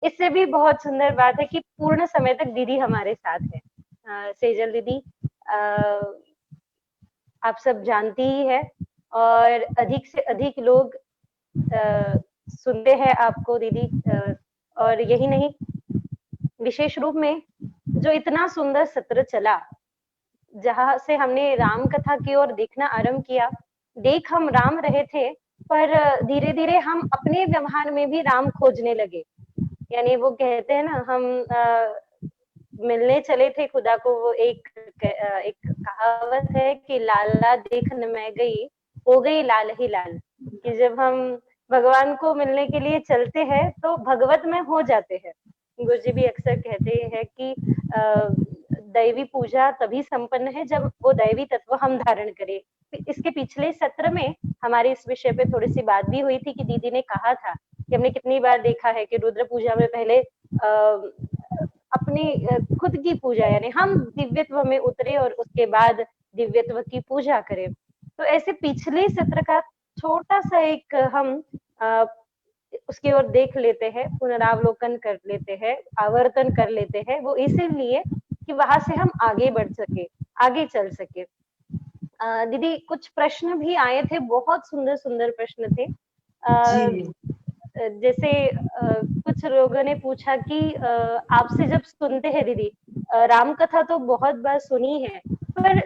इससे भी बहुत सुंदर बात है कि पूर्ण समय तक दीदी हमारे साथ है। सेजल दीदी, आप सब जानती ही है, और अधिक से अधिक लोग सुनते हैं आपको दीदी। और यही नहीं, विशेष रूप में जो इतना सुंदर सत्र चला, जहां से हमने राम कथा की ओर देखना आरंभ किया। देख हम राम रहे थे, पर धीरे धीरे हम अपने व्यवहार में भी राम खोजने लगे। यानी वो कहते हैं ना, हम मिलने चले थे खुदा को। वो एक कहावत है कि लाला देखने मैं गई, हो गई लाल ही लाल। कि जब हम भगवान को मिलने के लिए चलते हैं तो भगवत में हो जाते हैं। गुरुजी भी अक्सर कहते हैं कि दैवी पूजा तभी संपन्न है जब वो दैवी तत्व हम धारण करें। इसके पिछले सत्र में हमारी इस विषय पे थोड़ी सी बात भी हुई थी कि दीदी ने कहा था कि हमने कितनी बार देखा है कि रुद्र पूजा में पहले अपनी खुद की पूजा, यानी हम दिव्यत्व में उतरे और उसके बाद दिव्यत्व की पूजा करें। तो ऐसे पिछले सत्र का छोटा सा एक हम उसकी ओर देख लेते हैं, पुनरावलोकन कर लेते हैं, आवर्तन कर लेते हैं। वो इसीलिए कि वहां से हम आगे बढ़ सके, आगे चल सके। दीदी, कुछ प्रश्न भी आए थे, बहुत सुंदर सुंदर प्रश्न थे। जी जैसे कुछ लोगों ने पूछा कि आपसे जब सुनते हैं दीदी, राम कथा तो बहुत बार सुनी है, पर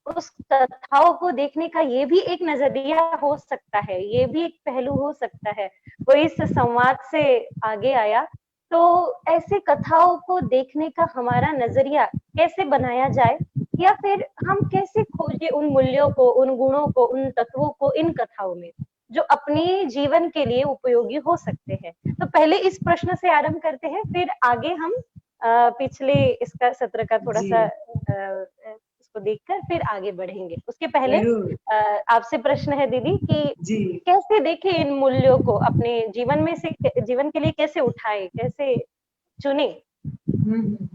उस कथाओं को देखने का ये भी एक नजरिया हो सकता है, ये भी एक पहलू हो सकता है। वो इस संवाद से आगे आया। तो ऐसे कथाओं को देखने का हमारा नजरिया कैसे बनाया जाए, या फिर हम कैसे खोजे उन मूल्यों को, उन गुणों को, उन तत्वों को इन कथाओं में, जो अपने जीवन के लिए उपयोगी हो सकते हैं। तो पहले इस प्रश्न से आरंभ करते हैं, फिर आगे हम पिछले इसका सत्र का थोड़ा जी सा उसको देखकर फिर आगे बढ़ेंगे। उसके पहले जरूर। आपसे प्रश्न है दीदी कि जी कैसे देखें इन मूल्यों को, अपने जीवन में से जीवन के लिए कैसे उठाए, कैसे चुने। हम्म।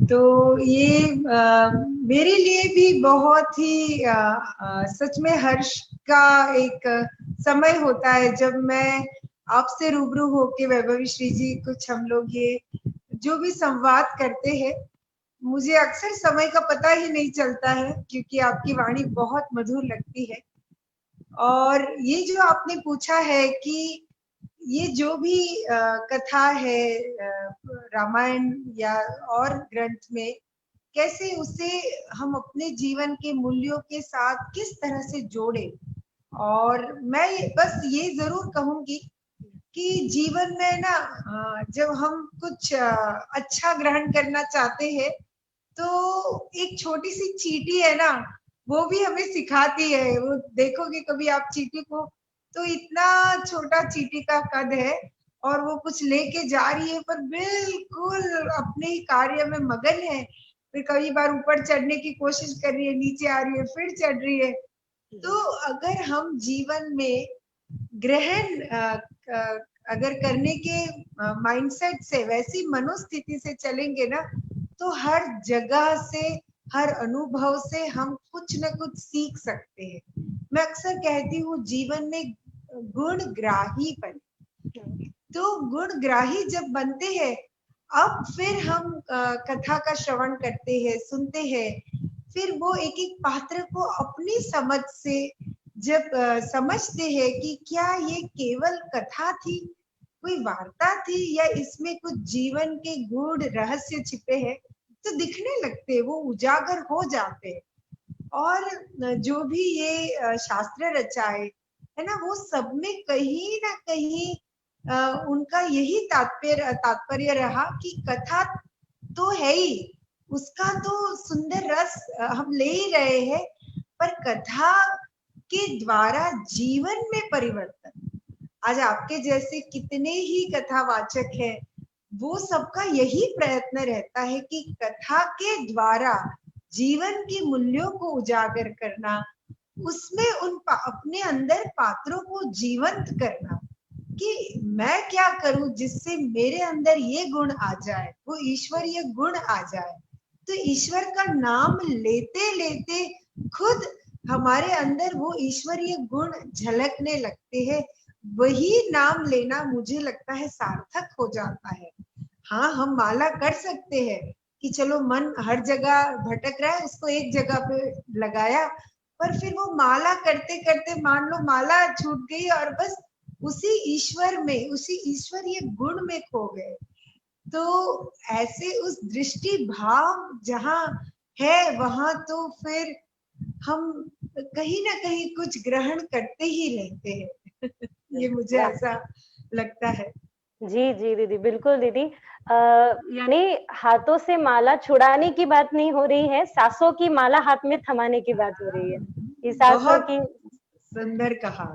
तो ये मेरे लिए भी बहुत ही सच में हर्ष का एक समय होता है जब मैं आपसे रूबरू होके, वैभवी श्री जी, कुछ हम लोग ये जो भी संवाद करते हैं, मुझे अक्सर समय का पता ही नहीं चलता है क्योंकि आपकी वाणी बहुत मधुर लगती है। और ये जो आपने पूछा है कि ये जो भी कथा है रामायण या और ग्रंथ में, कैसे उसे हम अपने जीवन के मूल्यों के साथ किस तरह से जोड़े। और मैं बस ये जरूर कहूंगी कि जीवन में ना जब हम कुछ अच्छा ग्रहण करना चाहते हैं तो एक छोटी सी चींटी है ना, वो भी हमें सिखाती है। वो देखोगे कभी आप चींटी को, तो इतना छोटा चींटी का कद है और वो कुछ लेके जा रही है पर बिल्कुल अपने ही कार्य में मगन है। फिर कई बार ऊपर चढ़ने की कोशिश कर रही है, नीचे आ रही है, फिर चढ़ रही है। तो अगर हम जीवन में ग्रहण अगर करने के माइंडसेट से, वैसी मनोस्थिति से चलेंगे ना, तो हर जगह से, हर अनुभव से हम कुछ न कुछ सीख सकते हैं। मैं अक्सर कहती हूँ जीवन में गुणग्राही बने। तो गुणग्राही जब बनते हैं, अब फिर हम कथा का श्रवण करते हैं, सुनते हैं, फिर वो एक एक पात्र को अपनी समझ से जब समझते हैं कि क्या ये केवल कथा थी, कोई वार्ता थी, या इसमें कुछ जीवन के गूढ़ रहस्य छिपे हैं, तो दिखने लगते, वो उजागर हो जाते। और जो भी ये शास्त्र रचाए है ना, वो सब में कहीं ना कहीं उनका यही तात्पर्य रहा कि कथा तो है ही, उसका तो सुंदर रस हम ले ही रहे हैं, पर कथा के द्वारा जीवन में परिवर्तन। आज आपके जैसे कितने ही कथावाचक हैं, वो सबका यही प्रयत्न रहता है कि कथा के द्वारा जीवन के मूल्यों को उजागर करना, उसमें अपने अंदर पात्रों को जीवंत करना कि मैं क्या करूं जिससे मेरे अंदर ये गुण आ जाए, वो ईश्वरीय गुण आ जाए। तो ईश्वर का नाम लेते लेते खुद हमारे अंदर वो ईश्वरीय गुण झलकने लगते हैं। वही नाम लेना मुझे लगता है सार्थक हो जाता है। हाँ, हम माला कर सकते हैं कि चलो मन हर जगह भटक रहा है, उसको एक जगह पे लगाया, पर फिर वो माला करते करते मान लो माला छूट गई और बस उसी ईश्वर में, उसी ईश्वरीय गुण में खो गए। तो ऐसे उस दृष्टि भाव जहाँ है वहां तो फिर हम कहीं ना कहीं कुछ ग्रहण करते ही रहते हैं। ये मुझे वाह! ऐसा लगता है। जी, जी दीदी, बिल्कुल दीदी। यानी हाथों से माला छुड़ाने की बात नहीं हो रही है, सासों की माला हाथ में थमाने की बात हो रही है। कि बहुत सुंदर कहा।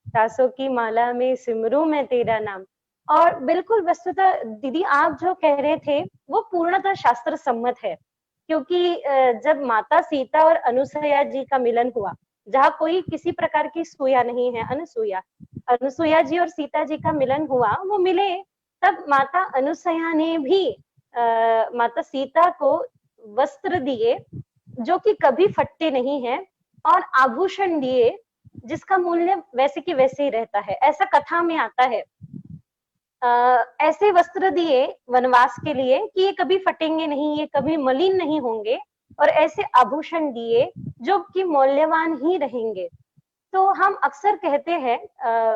सासों की माला में सिमरूं मैं तेरा नाम। और बिल्कुल वस्तुतः दीदी आप जो कह रहे थे वो पूर्णतः शास्त्र सम्मत है, क्योंकि जब माता सीता और अनुसुईया जी का मिलन हुआ, जहाँ कोई किसी प्रकार की सूया नहीं है, अनुसुईया, अनुसुईया जी और सीता जी का मिलन हुआ, वो मिले, तब माता अनुसुईया ने भी माता सीता को वस्त्र दिए जो कि कभी फटते नहीं है, और आभूषण दिए जिसका मूल्य वैसे की वैसे ही रहता है। ऐसा कथा में आता है। ऐसे वस्त्र दिए वनवास के लिए कि ये कभी फटेंगे नहीं, ये कभी मलिन नहीं होंगे, और ऐसे आभूषण दिए जो कि मूल्यवान ही रहेंगे। तो हम अक्सर कहते हैं,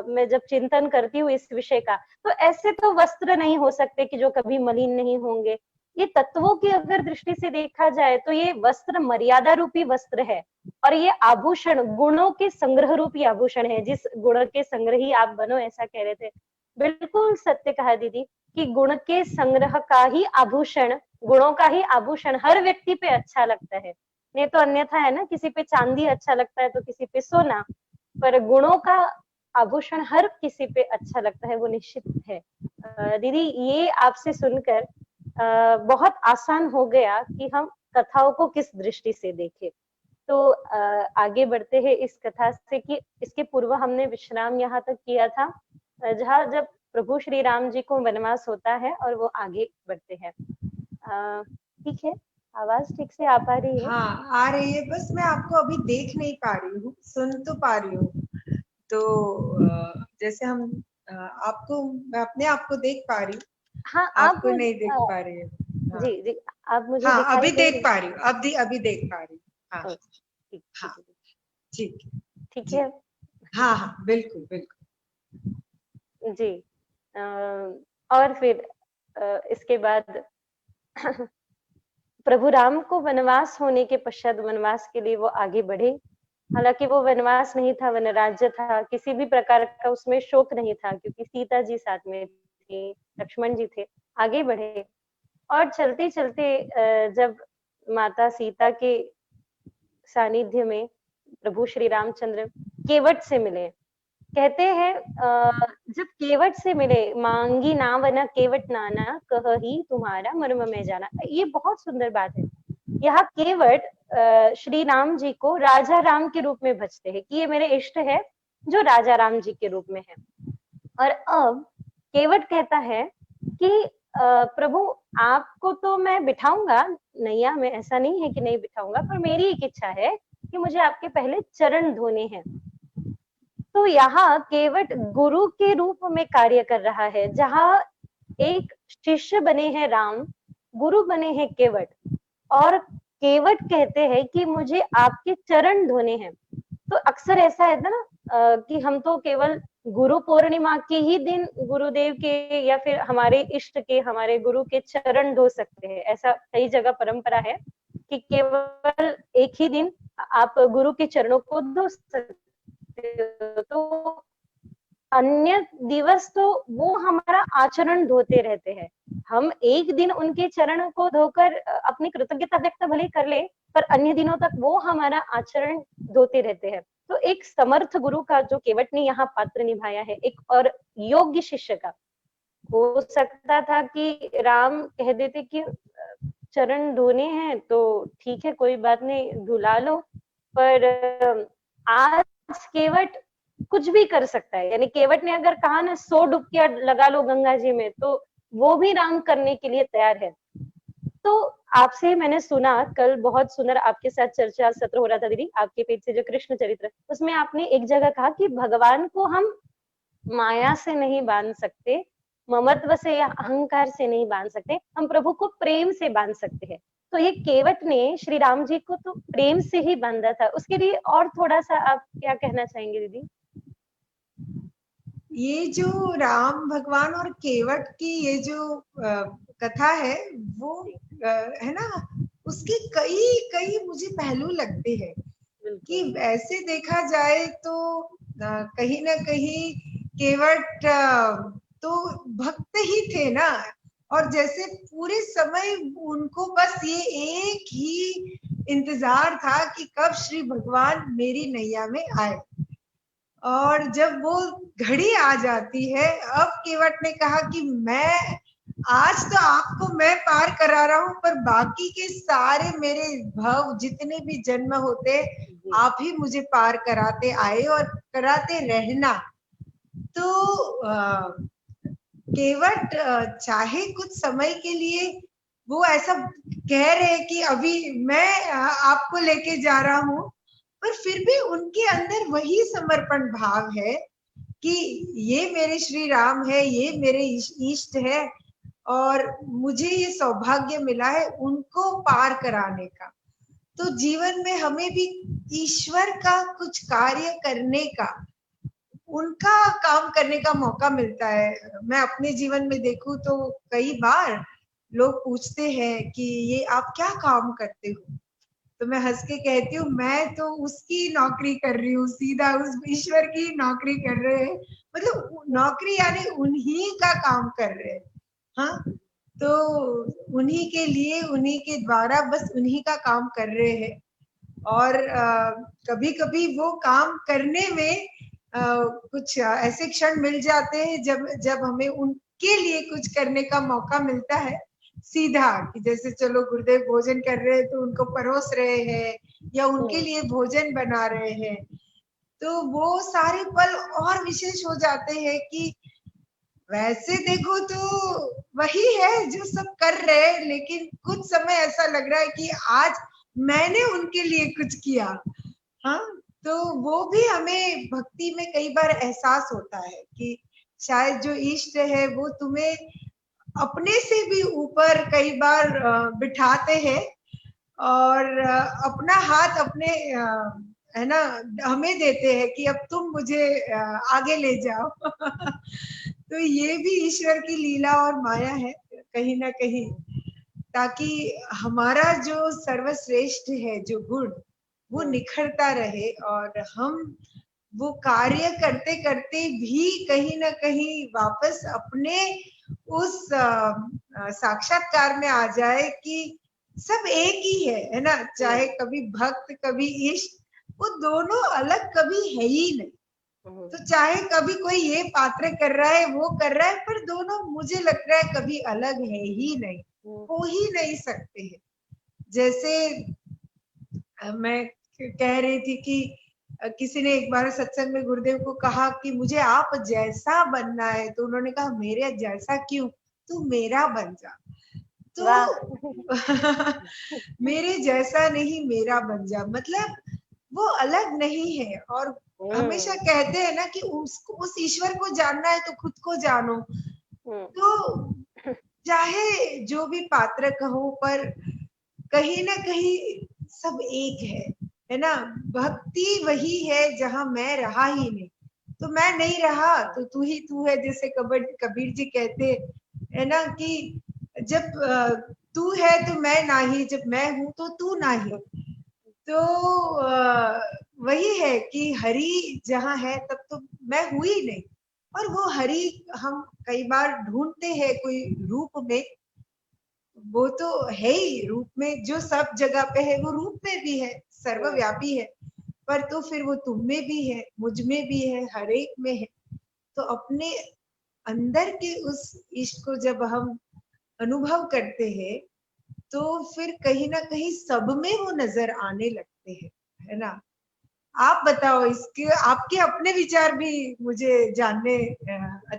मैं जब चिंतन करती हूँ इस विषय का, तो ऐसे तो वस्त्र नहीं हो सकते कि जो कभी मलिन नहीं होंगे। ये तत्वों की अगर दृष्टि से देखा जाए तो ये वस्त्र मर्यादा रूपी वस्त्र है, और ये आभूषण गुणों के संग्रह रूपी आभूषण है। जिस गुण के संग्रही आप बनो, ऐसा कह रहे थे। बिल्कुल सत्य कहा दीदी, कि गुण के संग्रह का ही आभूषण, गुणों का ही आभूषण हर व्यक्ति पे अच्छा लगता है। नहीं तो अन्यथा है ना, किसी पे चांदी अच्छा लगता है तो किसी पे सोना, पर गुणों का आभूषण हर किसी पे अच्छा लगता है, वो निश्चित है। दीदी ये आपसे सुनकर बहुत आसान हो गया कि हम कथाओं को किस दृष्टि से देखें। तो आगे बढ़ते हैं इस कथा से, कि इसके पूर्व हमने विश्राम यहाँ तक किया था जहाँ जब प्रभु श्री राम जी को वनवास होता है, और वो आगे बढ़ते हैं। ठीक है, आवाज ठीक से आ पा रही है? हाँ, आ रही है, बस मैं आपको अभी देख नहीं पा रही हूँ, सुन तो पा रही हूँ। तो जैसे हम आपको, मैं अपने आप को देख पा रही हूँ, हाँ, आप आपको नहीं देख पा रही है। हाँ, जी जी, आप मुझे हाँ, दिखाई अभी दे देख रही पा रही हूँ, अभी अभी देख पा रही हूँ। हाँ, हैं? ठीक हाँ, ठीक है, ठीक है। ठीक जी, है। हाँ हाँ, बिल्कुल बिल्कुल। जी। और फिर इसके बाद प्रभु राम को वनवास होने के पश्चात वनवास के लिए वो आगे बढ़े। हालांकि वो वनवास नहीं था, वनराज्य था, किसी भी प्रकार का उसमें शोक नहीं था, क्योंकि सीता जी साथ में थी, लक्ष्मण जी थे। आगे बढ़े, और चलते चलते जब माता सीता के सानिध्य में प्रभु श्री रामचंद्र केवट से मिले। कहते हैं जब केवट से मिले, मांगी नावना केवट नाना, कही तुम्हारा मर्म में जाना। ये बहुत सुंदर बात है। यहाँ केवट श्री राम जी को राजा राम के रूप में भजते हैं, कि ये मेरे इष्ट है जो राजा राम जी के रूप में है। और अब केवट कहता है कि प्रभु आपको तो मैं बिठाऊंगा नैया में, ऐसा नहीं है कि नहीं बिठाऊंगा, पर मेरी एक इच्छा है कि मुझे आपके पहले चरण धोने हैं। तो यहाँ केवट गुरु के रूप में कार्य कर रहा है, जहाँ एक शिष्य बने हैं राम, गुरु बने हैं केवट, और केवट कहते हैं कि मुझे आपके चरण धोने हैं। तो अक्सर ऐसा है ना कि हम तो केवल गुरु पूर्णिमा के ही दिन गुरुदेव के या फिर हमारे इष्ट के, हमारे गुरु के चरण धो सकते हैं। ऐसा कई जगह परंपरा है कि केवल एक ही दिन आप गुरु के चरणों को धो सकते हो। तो अन्य दिवस तो वो हमारा आचरण धोते रहते हैं। हम एक दिन उनके चरण को धोकर अपनी कृतज्ञता व्यक्त भले कर ले, पर अन्य दिनों तक वो हमारा आचरण धोते रहते हैं। तो एक समर्थ गुरु का जो केवट ने यहाँ पात्र निभाया है, एक और योग्य शिष्य का। हो सकता था कि राम कह देते कि चरण धोने हैं तो ठीक है, कोई बात नहीं, धुला लो, पर आज केवट कुछ भी कर सकता है। यानी केवट ने अगर कहा ना 100 डुबकियां लगा लो गंगा जी में, तो वो भी राम करने के लिए तैयार है। तो आपसे मैंने सुना, कल बहुत सुंदर आपके साथ चर्चा सत्र हो रहा था दीदी, आपके पेज से जो कृष्ण चरित्र, उसमें आपने एक जगह कहा कि भगवान को हम माया से नहीं बांध सकते, ममत्व से या अहंकार से नहीं बांध सकते, हम प्रभु को प्रेम से बांध सकते हैं। तो ये केवट ने श्री राम जी को तो प्रेम से ही बांधा था। उसके लिए और थोड़ा सा आप क्या कहना चाहेंगे दीदी? ये जो राम भगवान और केवट की ये जो कथा है वो है ना, उसके कई कई मुझे पहलू लगते हैं कि ऐसे देखा जाए तो कहीं ना कहीं केवट तो भक्त ही थे ना, और जैसे पूरे समय उनको बस ये एक ही इंतजार था कि कब श्री भगवान मेरी नैया में आए। और जब वो घड़ी आ जाती है, अब केवट ने कहा कि मैं आज तो आपको मैं पार करा रहा हूं, पर बाकी के सारे मेरे भव जितने भी जन्म होते आप ही मुझे पार कराते आए और कराते रहना। तो केवट चाहे कुछ समय के लिए वो ऐसा कह रहे कि अभी मैं आपको लेके जा रहा हूं, पर फिर भी उनके अंदर वही समर्पण भाव है कि ये मेरे श्री राम है, ये मेरे इष्ट है, और मुझे ये सौभाग्य मिला है उनको पार कराने का। तो जीवन में हमें भी ईश्वर का कुछ कार्य करने का, उनका काम करने का मौका मिलता है। मैं अपने जीवन में देखूं तो कई बार लोग पूछते हैं कि ये आप क्या काम करते हो, तो मैं हंस के कहती हूँ मैं तो उसकी नौकरी कर रही हूँ, सीधा उस ईश्वर की नौकरी कर रहे हैं। मतलब नौकरी यानी उन्हीं का काम कर रहे हैं। हाँ, तो उन्हीं के लिए, उन्हीं के द्वारा, बस उन्हीं का काम कर रहे हैं। और कभी कभी वो काम करने में कुछ ऐसे क्षण मिल जाते हैं जब जब हमें उनके लिए कुछ करने का मौका मिलता है सीधा, कि जैसे चलो गुरुदेव भोजन कर रहे हैं तो उनको परोस रहे हैं या उनके लिए भोजन बना रहे हैं, तो वो सारे पल और विशेष हो जाते हैं कि वैसे देखो तो वही है जो सब कर रहे हैं, लेकिन कुछ समय ऐसा लग रहा है कि आज मैंने उनके लिए कुछ किया। हाँ, तो वो भी हमें भक्ति में कई बार एहसास होता है कि शायद जो इष्ट है वो तुम्हें अपने से भी ऊपर कई बार बिठाते हैं, और अपना हाथ अपने है ना हमें देते हैं कि अब तुम मुझे आगे ले जाओ। तो ये भी ईश्वर की लीला और माया है कहीं ना कहीं, ताकि हमारा जो सर्वश्रेष्ठ है जो गुण वो निखरता रहे, और हम वो कार्य करते करते भी कहीं ना कहीं वापस अपने उस साक्षात्कार में आ जाए कि सब एक ही है ना। चाहे कभी भक्त कभी इष्ट, वो दोनों अलग कभी है ही नहीं। तो चाहे कभी कोई ये पात्र कर रहा है वो कर रहा है, पर दोनों मुझे लग रहा है कभी अलग है ही नहीं, हो ही नहीं सकते हैं। जैसे मैं कह रही थी कि किसी ने एक बार सत्संग में गुरुदेव को कहा कि मुझे आप जैसा बनना है, तो उन्होंने कहा मेरे जैसा क्यों, तू मेरा बन जा। तो मेरे जैसा नहीं मेरा बन जा, मतलब वो अलग नहीं है। और हमेशा कहते हैं ना कि उस ईश्वर को जानना है तो खुद को जानो। तो चाहे जो भी पात्र कहो, पर कहीं ना कहीं सब एक है ना। भक्ति वही है जहां मैं रहा ही नहीं, तो मैं नहीं रहा तो तू ही तू है। जैसे कबीर जी कहते है ना कि जब तू है तो मैं नाही, जब मैं हूं तो तू नाही। तो वही है कि हरि जहां है तब तो मैं हुई नहीं, और वो हरि हम कई बार ढूंढते हैं कोई रूप में, वो तो है ही रूप में, जो सब जगह पे है वो रूप में भी है, सर्वव्यापी है। पर तो फिर वो तुम में भी है, मुझ में भी है, हर एक में है। तो अपने अंदर के उस इश्क को जब हम अनुभव करते हैं, तो फिर कहीं ना कहीं सब में वो नजर आने लगते हैं, है ना। आप बताओ, इसके आपके अपने विचार भी मुझे जानने,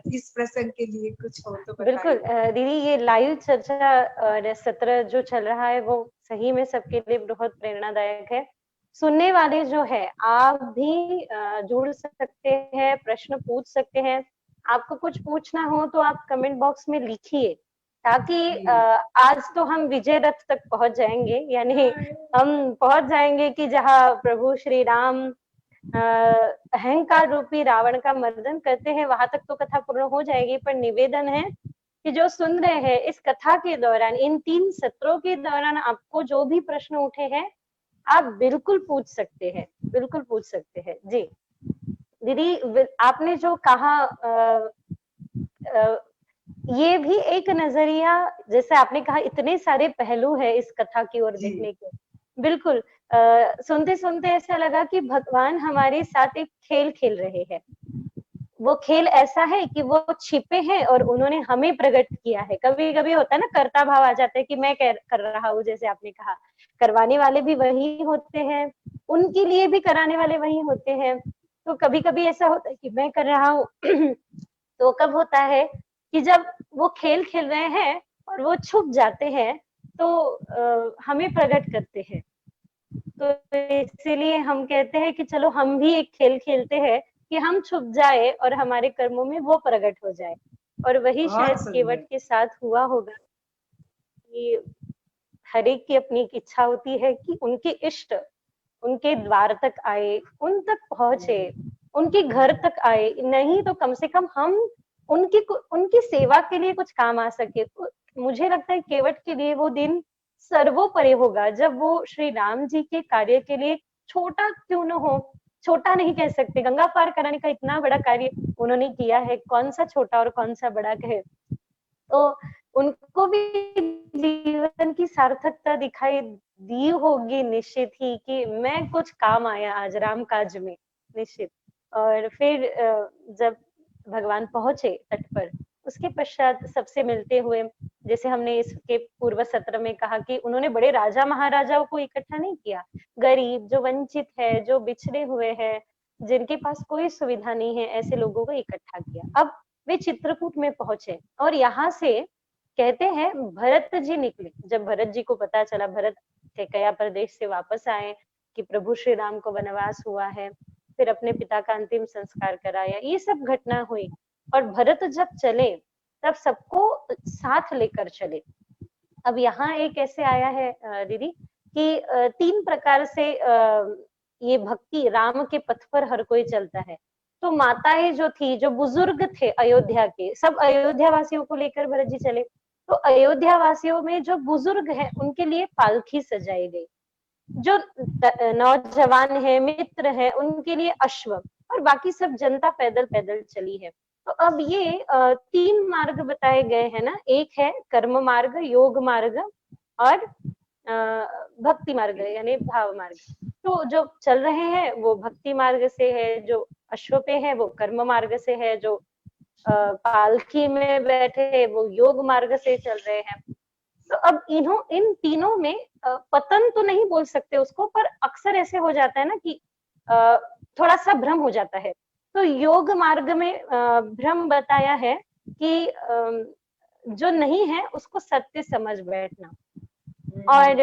इस प्रसंग के लिए कुछ हो तो बिल्कुल बताइए। दीदी, ये लाइव चर्चा और सत्र जो चल रहा है वो सही में सबके लिए बहुत प्रेरणादायक है। सुनने वाले जो है आप भी जुड़ सकते हैं, प्रश्न पूछ सकते हैं, आपको कुछ पूछना हो तो आप कमेंट बॉक्स में लिखिए, ताकि आज तो हम विजय रथ तक पहुंच जाएंगे, यानी हम पहुंच जाएंगे कि जहाँ प्रभु श्री राम अहंकार रूपी रावण का मर्दन करते हैं, वहां तक तो कथा पूर्ण हो जाएगी। पर निवेदन है कि जो सुन रहे हैं इस कथा के दौरान, इन 3 सत्रों के दौरान आपको जो भी प्रश्न उठे हैं आप बिल्कुल पूछ सकते हैं, बिल्कुल पूछ सकते हैं। जी दीदी, आपने जो कहा ये भी एक नजरिया, जैसे आपने कहा इतने सारे पहलू है इस कथा की ओर देखने के। बिल्कुल सुनते सुनते ऐसा लगा कि भगवान हमारे साथ एक खेल खेल रहे हैं। वो खेल ऐसा है कि वो छिपे हैं और उन्होंने हमें प्रकट किया है। कभी कभी होता है ना, कर्ता भाव आ जाता है कि मैं कर रहा हूँ, जैसे आपने कहा करवाने वाले भी वही होते हैं, उनके लिए भी कराने वाले वही होते हैं। तो कभी कभी ऐसा होता है कि मैं कर रहा हूँ तो कब होता है कि जब वो खेल खेल रहे हैं और वो छुप जाते हैं तो हमें प्रकट करते हैं। तो इसीलिए हम कहते हैं कि चलो हम भी एक खेल खेलते हैं कि हम छुप जाए और हमारे कर्मों में वो प्रकट हो जाए। और वही शायद केवट के साथ हुआ होगा कि हर एक की अपनी एक इच्छा होती है कि उनके इष्ट उनके द्वार तक आए, उन तक पहुंचे, उनके घर तक आए, नहीं तो कम से कम हम उनकी सेवा के लिए कुछ काम आ सके। मुझे लगता है केवट के लिए वो दिन सर्वोपरि होगा, जब वो श्री राम जी के कार्य के लिए छोटा क्यों न हो, छोटा नहीं कह सकते, गंगा पार कराने का इतना बड़ा कार्य उन्होंने किया है, कौन सा छोटा और कौन सा बड़ा कहे। तो उनको भी जीवन की सार्थकता दिखाई दी होगी निश्चित ही, कि मैं कुछ काम आया आज राम काज में, निश्चित। और फिर जब भगवान पहुंचे तट पर, उसके पश्चात सबसे मिलते हुए, जैसे हमने इसके पूर्व सत्र में कहा कि उन्होंने बड़े राजा महाराजाओं को इकट्ठा नहीं किया, गरीब जो वंचित है, जो बिछड़े हुए हैं, जिनके पास कोई सुविधा नहीं है, ऐसे लोगों को इकट्ठा किया। अब वे चित्रकूट में पहुंचे और यहाँ से कहते हैं भरत जी निकले। जब भरत जी को पता चला, भरत कैकया प्रदेश से वापस आए कि प्रभु श्री राम को वनवास हुआ है, फिर अपने पिता का अंतिम संस्कार कराया, ये सब घटना हुई। और भरत जब चले तब सबको साथ लेकर चले। अब यहाँ एक ऐसे आया है दीदी कि 3 प्रकार से ये भक्ति राम के पथ पर हर कोई चलता है। तो माताएं जो थी, जो बुजुर्ग थे अयोध्या के, सब अयोध्या वासियों को लेकर भरत जी चले। तो अयोध्या वासियों में जो बुजुर्ग है उनके लिए पालकी सजाई गई, जो नौजवान है, मित्र है, उनके लिए अश्व, और बाकी सब जनता पैदल पैदल चली है। तो अब ये 3 मार्ग बताए गए हैं ना, एक है कर्म मार्ग, योग मार्ग और भक्ति मार्ग यानी भाव मार्ग। तो जो चल रहे हैं वो भक्ति मार्ग से है, जो अश्व पे है वो कर्म मार्ग से है, जो पालकी में बैठे वो योग मार्ग से चल रहे हैं। तो अब इन तीनों में पतन तो नहीं बोल सकते उसको, पर अक्सर ऐसे हो जाता है ना कि थोड़ा सा भ्रम हो जाता है। तो योग मार्ग में भ्रम बताया है कि जो नहीं है उसको सत्य समझ बैठना, और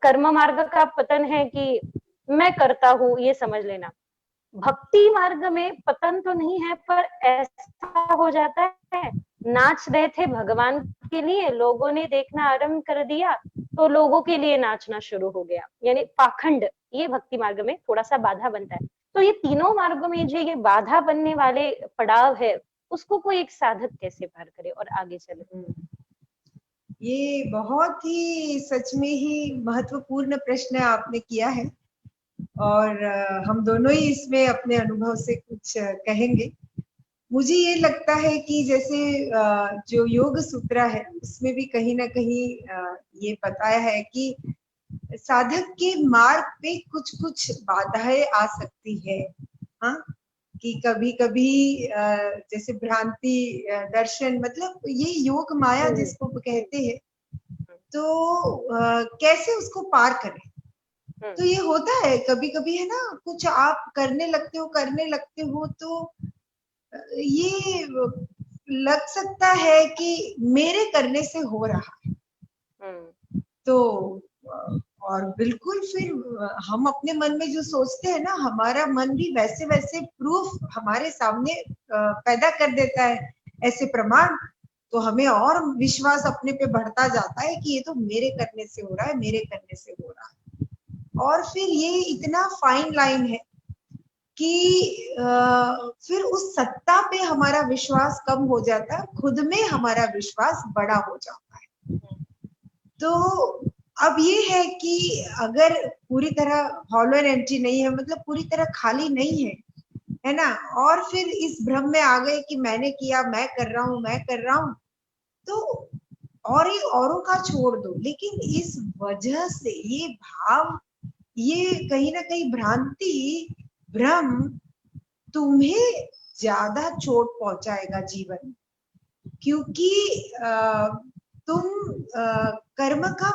कर्म मार्ग का पतन है कि मैं करता हूँ ये समझ लेना। भक्ति मार्ग में पतन तो नहीं है, पर ऐसा हो जाता है नाच रहे थे भगवान के लिए, लोगों ने देखना आरंभ कर दिया तो लोगों के लिए नाचना शुरू हो गया, यानी पाखंड, ये भक्ति मार्ग में थोड़ा सा बाधा बनता है। तो ये तीनों मार्गों में जो ये बाधा बनने वाले पड़ाव है, उसको कोई एक साधक कैसे पार करे और आगे चले। ये बहुत ही सच में ही महत्वपूर्ण प्रश्न आपने किया है, और हम दोनों ही इसमें अपने अनुभव से कुछ कहेंगे। मुझे ये लगता है कि जैसे जो योग सूत्र है उसमें भी कहीं ना कहीं ये बताया है कि साधक के मार्ग पे कुछ कुछ बाधाएं आ सकती है। हाँ, कि कभी कभी जैसे भ्रांति दर्शन, मतलब ये योग माया जिसको कहते हैं, तो कैसे उसको पार करें। तो ये होता है कभी कभी, है ना, कुछ आप करने लगते हो तो ये लग सकता है कि मेरे करने से हो रहा है। तो और बिल्कुल फिर हम अपने मन में जो सोचते हैं ना, हमारा मन भी वैसे वैसे प्रूफ हमारे सामने पैदा कर देता है ऐसे प्रमाण, तो हमें और विश्वास अपने पे बढ़ता जाता है कि ये तो मेरे करने से हो रहा है, मेरे करने से हो रहा है। और फिर ये इतना फाइन लाइन है कि फिर उस सत्ता पे हमारा विश्वास कम हो जाता है, खुद में हमारा विश्वास बड़ा हो जाता है। तो अब ये है कि अगर पूरी तरह हॉलो एंड एम्प्टी नहीं है, मतलब पूरी तरह खाली नहीं है ना, और फिर इस भ्रम में आ गए कि मैंने किया, मैं कर रहा हूँ, मैं कर रहा हूँ, तो और ये औरों का छोड़ दो, लेकिन इस वजह से ये भाव, ये कहीं ना कहीं भ्रांति, भ्रम तुम्हें ज्यादा चोट पहुंचाएगा जीवन में, क्योंकि तुम कर्म का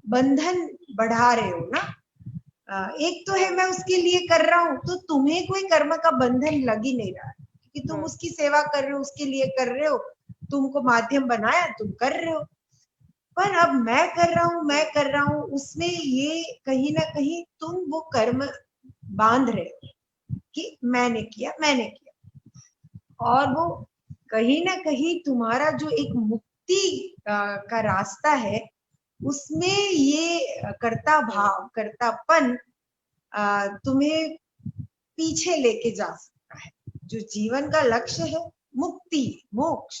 बंधन बढ़ा रहे हो ना। एक तो है मैं उसके लिए कर रहा हूं, तो तुम्हें कोई कर्म का बंधन लग ही नहीं रहा है, क्योंकि तुम उसकी सेवा कर रहे हो, उसके लिए कर रहे हो, तुमको माध्यम बनाया, तुम कर रहे हो। पर अब मैं कर रहा हूं, मैं कर रहा हूं, उसमें ये कहीं ना कहीं तुम वो कर्म बांध रहे हो कि मैंने किया, मैंने किया, और वो कहीं ना कहीं तुम्हारा जो एक मुक्ति का रास्ता है, उसमें ये कर्ता भाव, कर्तापन तुम्हें पीछे लेके जा सकता है। जो जीवन का लक्ष्य है मुक्ति, मोक्ष,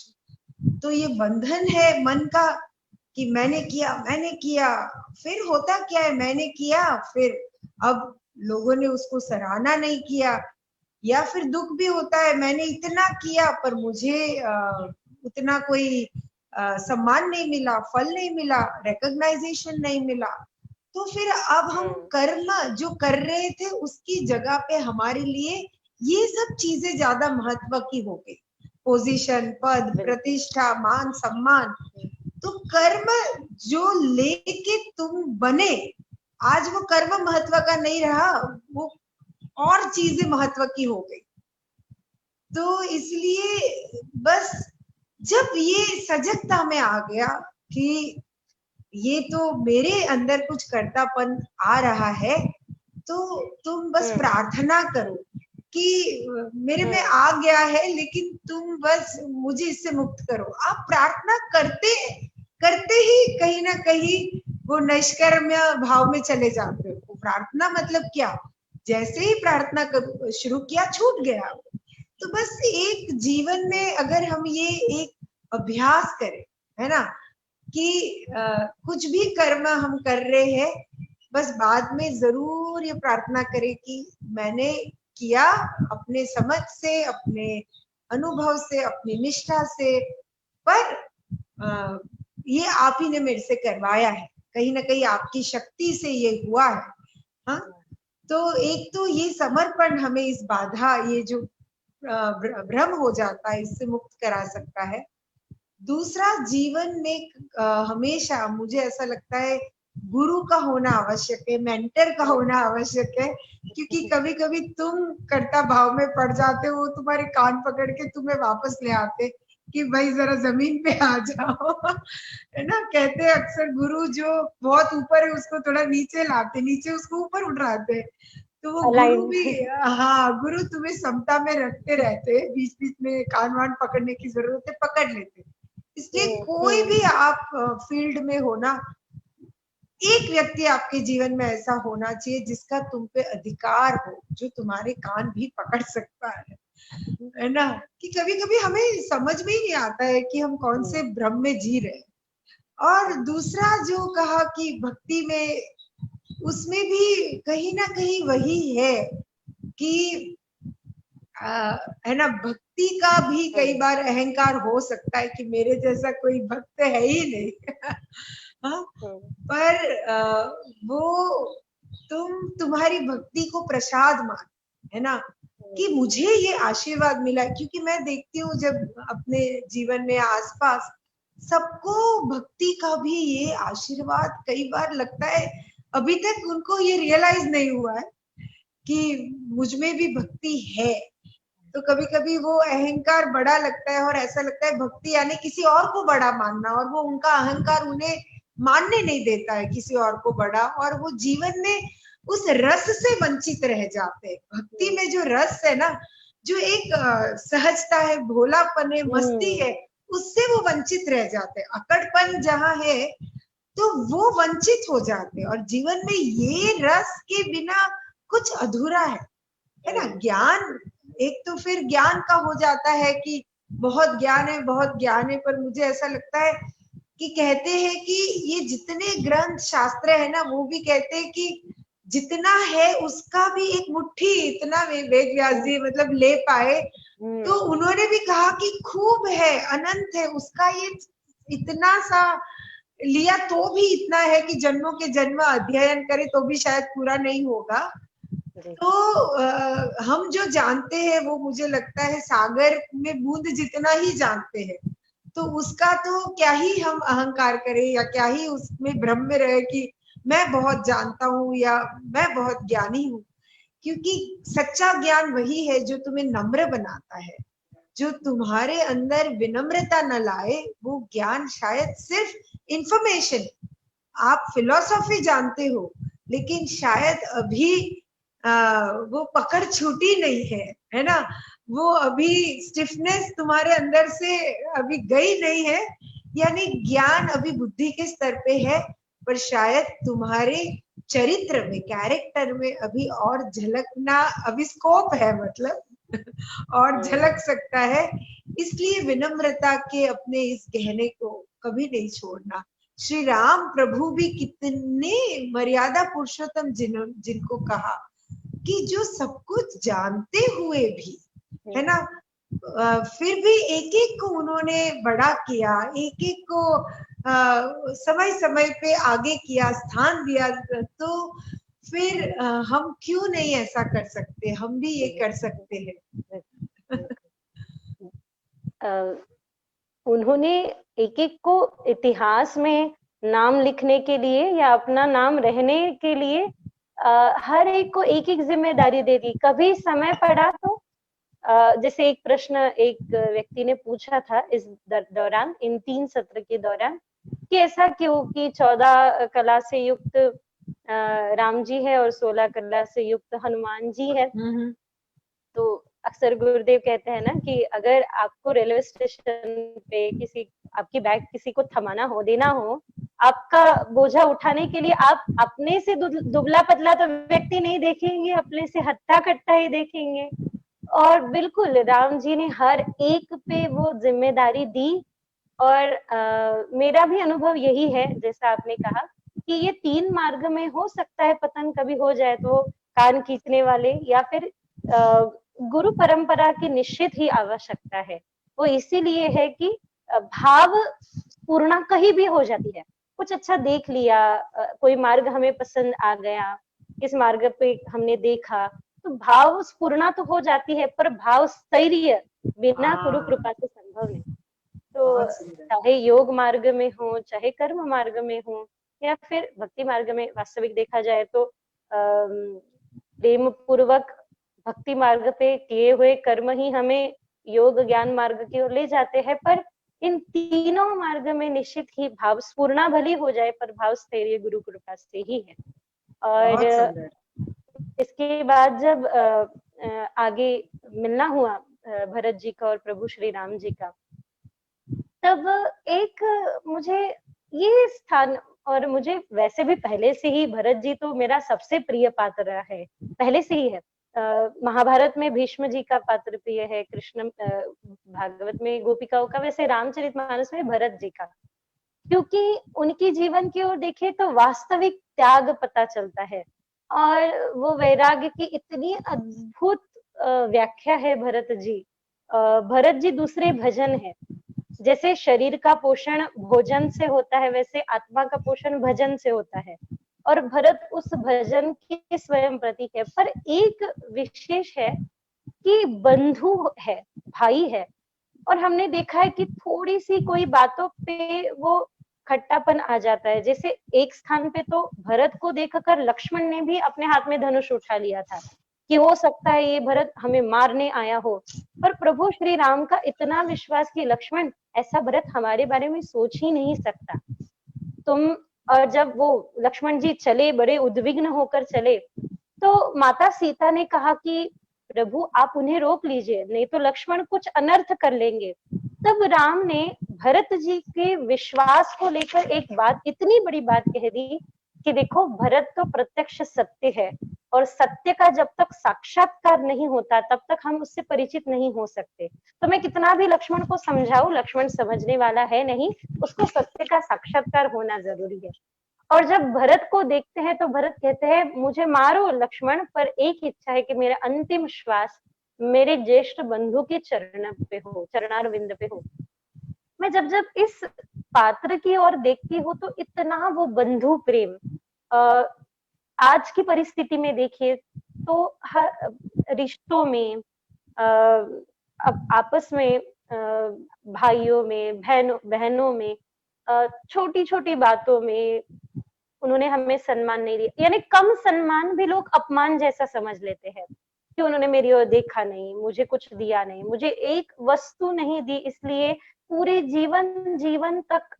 तो ये बंधन है मन का कि मैंने किया, मैंने किया, फिर होता क्या है, मैंने किया, फिर अब लोगों ने उसको सराहना नहीं किया, या फिर दुख भी होता है, मैंने इतना किया पर मुझे उतना कोई सम्मान नहीं मिला, फल नहीं मिला, रिकॉग्नाइजेशन नहीं मिला। तो फिर अब हम कर्म जो कर रहे थे उसकी जगह पे हमारे लिए ये सब चीजें ज्यादा महत्व की हो गई, पोजीशन, पद, प्रतिष्ठा, मान, सम्मान। तो कर्म जो लेके तुम बने, आज वो कर्म महत्व का नहीं रहा, वो और चीजें महत्व की हो गई। तो इसलिए बस जब ये सजगता में आ गया कि ये तो मेरे अंदर कुछ कर्तापन आ रहा है, तो तुम बस प्रार्थना करो कि मेरे में आ गया है, लेकिन तुम बस मुझे इससे मुक्त करो। आप प्रार्थना करते करते ही कहीं ना कहीं वो नैष्कर्म्य भाव में चले जाते हो। प्रार्थना मतलब क्या, जैसे ही प्रार्थना शुरू किया छूट गया। तो बस एक जीवन में अगर हम ये एक अभ्यास करें, है ना, कि कुछ भी कर्म हम कर रहे हैं, बस बाद में जरूर ये प्रार्थना करें कि मैंने किया अपने समझ से, अपने अनुभव से, अपनी निष्ठा से, पर ये आप ही ने मेरे से करवाया है, कहीं ना कहीं आपकी शक्ति से ये हुआ है। हाँ, तो एक तो ये समर्पण हमें इस बाधा, ये जो भ्रम हो जाता है, इससे मुक्त करा सकता है। दूसरा, जीवन में हमेशा मुझे ऐसा लगता है गुरु का होना आवश्यक है, मेंटर का होना आवश्यक है, क्योंकि कभी कभी तुम कर्ता भाव में पड़ जाते हो, तुम्हारे कान पकड़ के तुम्हें वापस ले आते कि भाई जरा जमीन पे आ जाओ है ना। कहते हैं अक्सर गुरु जो बहुत ऊपर है उसको थोड़ा नीचे लाते, नीचे उसको ऊपर उठाते। तो वो गुरु भी, हाँ, गुरु तुम्हें समता में रखते रहते, बीच बीच में कान वान पकड़ने की जरूरत है, पकड़ लेते। इसलिए कोई भी आप फील्ड में हो ना, एक व्यक्ति आपके जीवन में ऐसा होना चाहिए जिसका तुम पे अधिकार हो, जो तुम्हारे कान भी पकड़ सकता है ना। कि कभी कभी हमें समझ में ही नहीं आता है कि हम कौन से भ्रम में जी रहे हैं। और दूसरा जो कहा कि भक्ति में, उसमें भी कहीं ना कहीं वही है कि है ना, भक्ति का भी कई बार अहंकार हो सकता है कि मेरे जैसा कोई भक्त है ही नहीं हाँ, पर वो तुम्हारी भक्ति को प्रसाद मान, है ना, कि मुझे ये आशीर्वाद मिला। क्योंकि मैं देखती हूँ जब अपने जीवन में आसपास सबको भक्ति का भी ये आशीर्वाद कई बार लगता है, अभी तक उनको ये रियलाइज नहीं हुआ है कि मुझ में भी भक्ति है। तो कभी कभी वो अहंकार बड़ा लगता है, और ऐसा लगता है भक्ति यानी किसी और को बड़ा मानना, और वो उनका अहंकार उन्हें मानने नहीं देता है किसी और को बड़ा, और वो जीवन में उस रस से वंचित रह जाते हैं। भक्ति में जो रस है ना, जो एक सहजता है, भोलापन है, मस्ती है, उससे वो वंचित रह जाते हैं। अकड़पन जहाँ है तो वो वंचित हो जाते हैं, और जीवन में ये रस के बिना कुछ अधूरा है ना। ज्ञान एक तो फिर ज्ञान का हो जाता है कि बहुत ज्ञान है, बहुत ज्ञान है, पर मुझे ऐसा लगता है कि कहते हैं कि ये जितने ग्रंथ शास्त्र है ना, वो भी कहते हैं कि जितना है उसका भी एक मुट्ठी इतना वेद व्यास जी मतलब ले पाए। तो उन्होंने भी कहा कि खूब है, अनंत है, उसका ये इतना सा लिया तो भी इतना है कि जन्मों के जन्म अध्ययन करे तो भी शायद पूरा नहीं होगा। तो हम जो जानते हैं वो मुझे लगता है सागर में बूंद जितना ही जानते हैं, तो उसका तो क्या ही हम अहंकार करें या क्या ही उसमें भ्रम में रहे कि मैं बहुत जानता हूँ या मैं बहुत ज्ञानी हूँ। क्योंकि सच्चा ज्ञान वही है जो तुम्हें नम्र बनाता है। जो तुम्हारे अंदर विनम्रता न लाए वो ज्ञान शायद सिर्फ इंफॉर्मेशन, आप फिलॉसफी जानते हो लेकिन शायद अभी वो पकड़ छूटी नहीं है ना, वो अभी स्टिफनेस तुम्हारे अंदर से अभी गई नहीं है, यानी ज्ञान अभी बुद्धि के स्तर पे है, पर शायद तुम्हारे चरित्र में, कैरेक्टर में अभी और झलकना, अभी स्कोप है, मतलब और झलक सकता है। इसलिए विनम्रता के अपने इस गहने को कभी नहीं छोड़ना। श्री राम प्रभु भी कितने मर्यादा पुरुषोत्तम जिनको कहा कि जो सब कुछ जानते हुए भी, है ना, फिर भी एक एक को उन्होंने बड़ा किया, एक एक को समय समय पे आगे किया, स्थान दिया। तो फिर हम क्यों नहीं ऐसा कर सकते, हम भी ये कर सकते हैं। उन्होंने एक एक को इतिहास में नाम लिखने के लिए या अपना नाम रहने के लिए हर एक को एक एक जिम्मेदारी दे दी। कभी समय पड़ा तो जैसे एक प्रश्न एक व्यक्ति ने पूछा था इस दौरान, इन 3 सत्र के दौरान, कि ऐसा क्यों कि 14 कला से युक्त राम जी है और 16 कला से युक्त हनुमान जी है। तो अक्सर गुरुदेव कहते हैं ना कि अगर आपको रेलवे स्टेशन पे किसी आपकी बैग किसी को थमाना हो, देना हो, आपका बोझा उठाने के लिए आप अपने से दुबला पतला तो व्यक्ति नहीं देखेंगे, अपने से हट्टा कट्टा ही देखेंगे। और बिल्कुल राम जी ने हर एक पे वो जिम्मेदारी दी। और मेरा भी अनुभव यही है, जैसा आपने कहा कि ये 3 मार्ग में हो सकता है पतन कभी हो जाए तो कान खींचने वाले या फिर गुरु परंपरा की निश्चित ही आवश्यकता है। वो इसीलिए है कि भाव पूर्णा कहीं भी हो जाती है। कुछ अच्छा देख लिया, कोई मार्ग हमें पसंद आ गया, किस मार्ग पे हमने देखा, तो भाव स्फुरना तो हो जाती है, पर भाव स्थैर्य बिना गुरु कृपा से संभव नहीं। तो चाहे योग मार्ग में हो, चाहे कर्म मार्ग में हो, या फिर भक्ति मार्ग में, वास्तविक देखा जाए तो प्रेम पूर्वक भक्ति मार्ग पे किए हुए कर्म ही हमें योग ज्ञान मार्ग की ओर ले जाते हैं। पर इन तीनों मार्ग में निश्चित ही भाव स्फुरना भली हो जाए, पर भाव स्थैर्य गुरु कृपा से ही है। और इसके बाद जब आगे मिलना हुआ भरत जी का और प्रभु श्री राम जी का, तब एक मुझे ये स्थान, और मुझे वैसे भी पहले से ही भरत जी तो मेरा सबसे प्रिय पात्र है, पहले से ही है। महाभारत में भीष्म जी का पात्र प्रिय है, कृष्ण भागवत में गोपिकाओं का, वैसे रामचरितमानस में भरत जी का, क्योंकि उनकी जीवन की ओर देखे तो वास्तविक त्याग पता चलता है। और वो वैराग्य की इतनी अद्भुत व्याख्या है भरत जी। भरत जी दूसरे भजन है। जैसे शरीर का पोषण भोजन से होता है, वैसे आत्मा का पोषण भजन से होता है। और भरत उस भजन के स्वयं प्रतीक है। पर एक विशेष है कि बंधु है, भाई है। और हमने देखा है कि थोड़ी सी कोई बातों पे वो खट्टापन आ जाता है। जैसे एक स्थान पे तो भरत को देखकर लक्ष्मण ने भी अपने हाथ में धनुष उठा लिया था कि हो सकता है ये भरत हमें मारने आया हो। पर प्रभु श्री राम का इतना विश्वास कि लक्ष्मण, ऐसा भरत हमारे बारे में सोच ही नहीं सकता तुम। और जब वो लक्ष्मण जी चले, बड़े उद्विग्न होकर चले, तो माता सीता ने कहा कि प्रभु आप उन्हें रोक लीजिए, नहीं तो लक्ष्मण कुछ अनर्थ कर लेंगे। तब राम ने भरत जी के विश्वास को लेकर एक बात, इतनी बड़ी बात कह दी कि देखो भरत तो प्रत्यक्ष सत्य है, और सत्य का जब तक साक्षात्कार नहीं होता तब तक हम उससे परिचित नहीं हो सकते। तो मैं कितना भी लक्ष्मण को समझाऊं, लक्ष्मण समझने वाला है नहीं, उसको सत्य का साक्षात्कार होना जरूरी है। और जब भरत को देखते हैं तो भरत कहते हैं मुझे मारो लक्ष्मण, पर एक इच्छा है कि मेरा अंतिम श्वास मेरे ज्येष्ठ बंधु के चरण पे हो, चरणारविंद पे हो। मैं जब जब इस पात्र की ओर देखती हूँ तो इतना वो बंधु प्रेम, आज की परिस्थिति में देखिए तो हर रिश्तों में, अब आपस में, भाइयों में, बहनों में, छोटी छोटी बातों में उन्होंने हमें सम्मान नहीं दिया, यानी कम सम्मान भी लोग अपमान जैसा समझ लेते हैं कि उन्होंने मेरी ओर देखा नहीं, मुझे कुछ दिया नहीं, मुझे एक वस्तु नहीं दी, इसलिए पूरे जीवन तक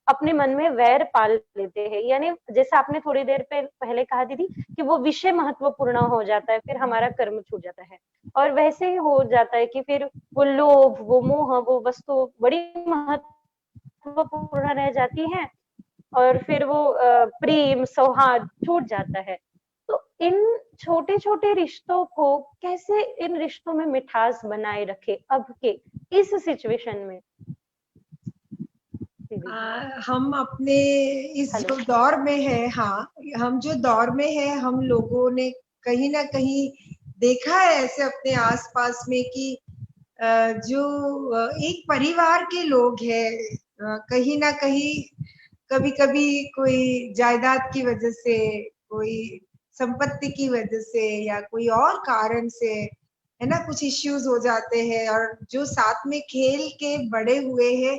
अपने मन में वैर पाल लेते हैं। यानी जैसा आपने थोड़ी देर पहले कहा दीदी कि वो विषय महत्वपूर्ण हो जाता है, फिर हमारा कर्म छूट जाता है। और वैसे ही हो जाता है कि फिर वो लोभ, वो मोह, वो वस्तु बड़ी महत्वपूर्ण रह जाती है, और फिर वो प्रेम सौहार्द छूट जाता है। तो इन छोटे छोटे रिश्तों को कैसे, इन रिश्तों में मिठास बनाए रखे अब के इस सिचुएशन में। हम अपने इस जो दौर में है, हाँ हम जो दौर में है, हम लोगों ने कहीं ना कहीं देखा है ऐसे अपने आसपास में कि जो एक परिवार के लोग हैं, कहीं ना कहीं कभी कभी कोई जायदाद की वजह से, कोई संपत्ति की वजह से, या कोई और कारण से, है ना, कुछ इश्यूज हो जाते हैं, और जो साथ में खेल के बड़े हुए हैं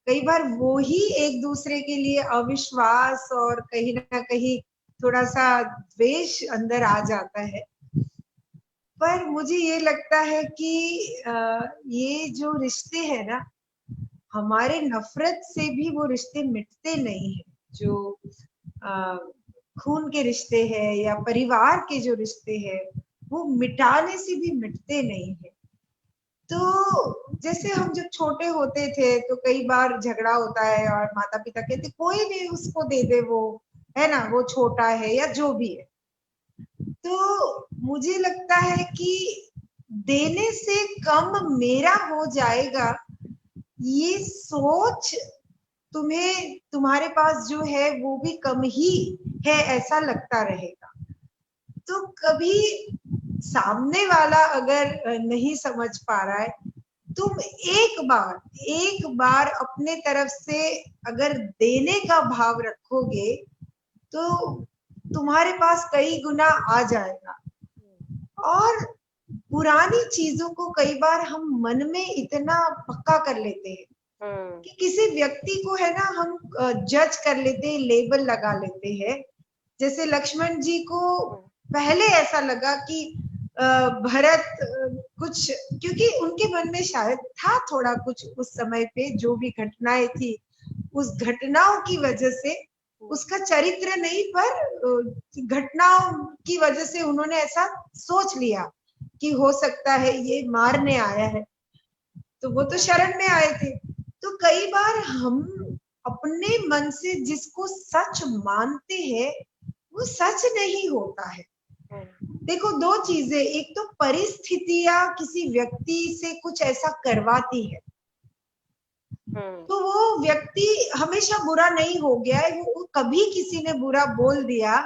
कई बार वो ही एक दूसरे के लिए अविश्वास और कहीं ना कहीं थोड़ा सा द्वेष अंदर आ जाता है। पर मुझे ये लगता है कि ये जो रिश्ते हैं ना, हमारे नफरत से भी वो रिश्ते मिटते नहीं है। जो खून के रिश्ते हैं या परिवार के जो रिश्ते हैं, वो मिटाने से भी मिटते नहीं है। तो जैसे हम जब छोटे होते थे तो कई बार झगड़ा होता है और माता पिता कहते कोई नहीं उसको दे दे, वो है ना, वो छोटा है या जो भी है। तो मुझे लगता है कि देने से कम मेरा हो जाएगा, ये सोच तुम्हें, तुम्हारे पास जो है वो भी कम ही है ऐसा लगता रहेगा। तो कभी सामने वाला अगर नहीं समझ पा रहा है, तुम एक बार अपने तरफ से अगर देने का भाव रखोगे तो तुम्हारे पास कई गुना आ जाएगा। और पुरानी चीजों को कई बार हम मन में इतना पक्का कर लेते हैं कि किसी व्यक्ति को, है ना, हम जज कर लेते हैं, लेबल लगा लेते हैं। जैसे लक्ष्मण जी को पहले ऐसा लगा कि भरत कुछ, क्योंकि उनके मन में शायद था थोड़ा कुछ उस समय पे, जो भी घटनाएं थी उस घटनाओं की वजह से, उसका चरित्र नहीं पर घटनाओं की वजह से उन्होंने ऐसा सोच लिया कि हो सकता है ये मारने आया है, तो वो तो शरण में आए थे। तो कई बार हम अपने मन से जिसको सच मानते हैं वो सच नहीं होता है। देखो दो चीजें, एक तो परिस्थितियां किसी व्यक्ति से कुछ ऐसा करवाती है, तो वो व्यक्ति हमेशा बुरा नहीं हो गया है, वो कभी किसी ने बुरा बोल दिया,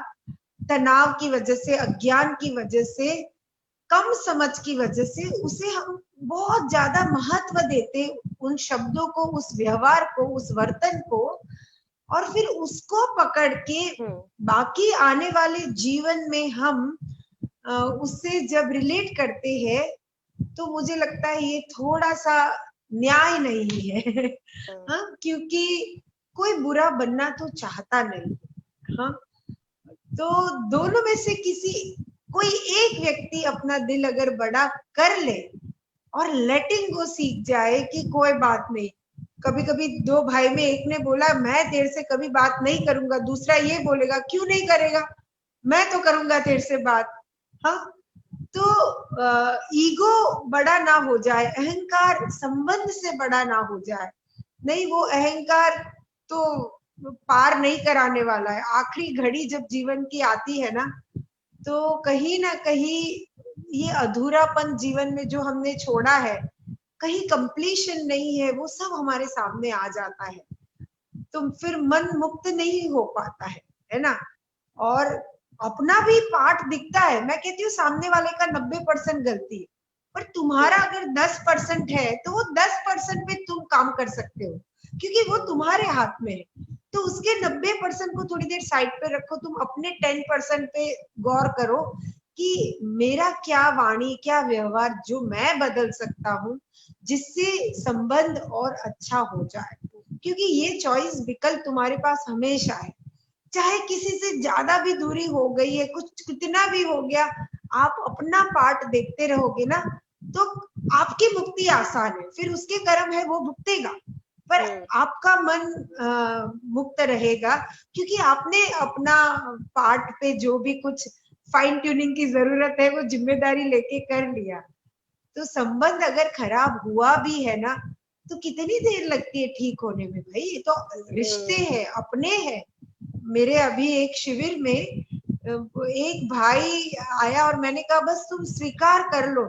तनाव की वजह से, अज्ञान की वजह से, कम समझ की वजह से, उसे हम बहुत ज्यादा महत्व देते उन शब्दों को, उस व्यवहार को, उस वर्तन को, और फिर उसको पकड़ के बाकी आने वाले जीवन में हम उससे जब रिलेट करते हैं तो मुझे लगता है ये थोड़ा सा न्याय नहीं है। हाँ, क्योंकि कोई बुरा बनना तो चाहता नहीं। हाँ, तो दोनों में से किसी, कोई एक व्यक्ति अपना दिल अगर बड़ा कर ले और लेटिंग गो सीख जाए कि कोई बात नहीं, कभी कभी दो भाई में एक ने बोला मैं तेरे से कभी बात नहीं करूंगा, दूसरा ये बोलेगा क्यों नहीं करेगा, मैं तो करूंगा तेरे से बात। हाँ, तो ईगो बड़ा ना हो जाए, अहंकार संबंध से बड़ा ना हो जाए। नहीं, वो अहंकार तो पार नहीं कराने वाला है। आखिरी घड़ी जब जीवन की आती है ना, तो कहीं ना कहीं ये अधूरापन जीवन में जो हमने छोड़ा है, कहीं कंप्लीशन नहीं है, वो सब हमारे सामने आ जाता है। तो फिर मन मुक्त नहीं हो पाता है ना। और अपना भी पार्ट दिखता है। मैं कहती हूँ सामने वाले का 90% गलती है, पर तुम्हारा अगर 10% है तो वो 10% पे तुम काम कर सकते हो, क्योंकि वो तुम्हारे हाथ में है। तो उसके 90% को थोड़ी देर साइड पे रखो, तुम अपने 10% पे गौर करो कि मेरा क्या वाणी, क्या व्यवहार जो मैं बदल सकता हूँ, जिससे संबंध और अच्छा हो जाए। क्योंकि ये चॉइस विकल्प तुम्हारे पास हमेशा है। चाहे किसी से ज्यादा भी दूरी हो गई है, कुछ कितना भी हो गया, आप अपना पार्ट देखते रहोगे ना, तो आपकी मुक्ति आसान है। फिर उसके कर्म है वो भुगतेगा, पर आपका मन मुक्त रहेगा, क्योंकि आपने अपना पार्ट पे जो भी कुछ फाइन ट्यूनिंग की जरूरत है वो जिम्मेदारी लेके कर लिया। तो संबंध अगर खराब हुआ भी है ना, तो कितनी देर लगती है ठीक होने में भाई। ये तो रिश्ते हैं, अपने हैं। मेरे अभी एक शिविर में एक भाई आया और मैंने कहा बस तुम स्वीकार कर लो।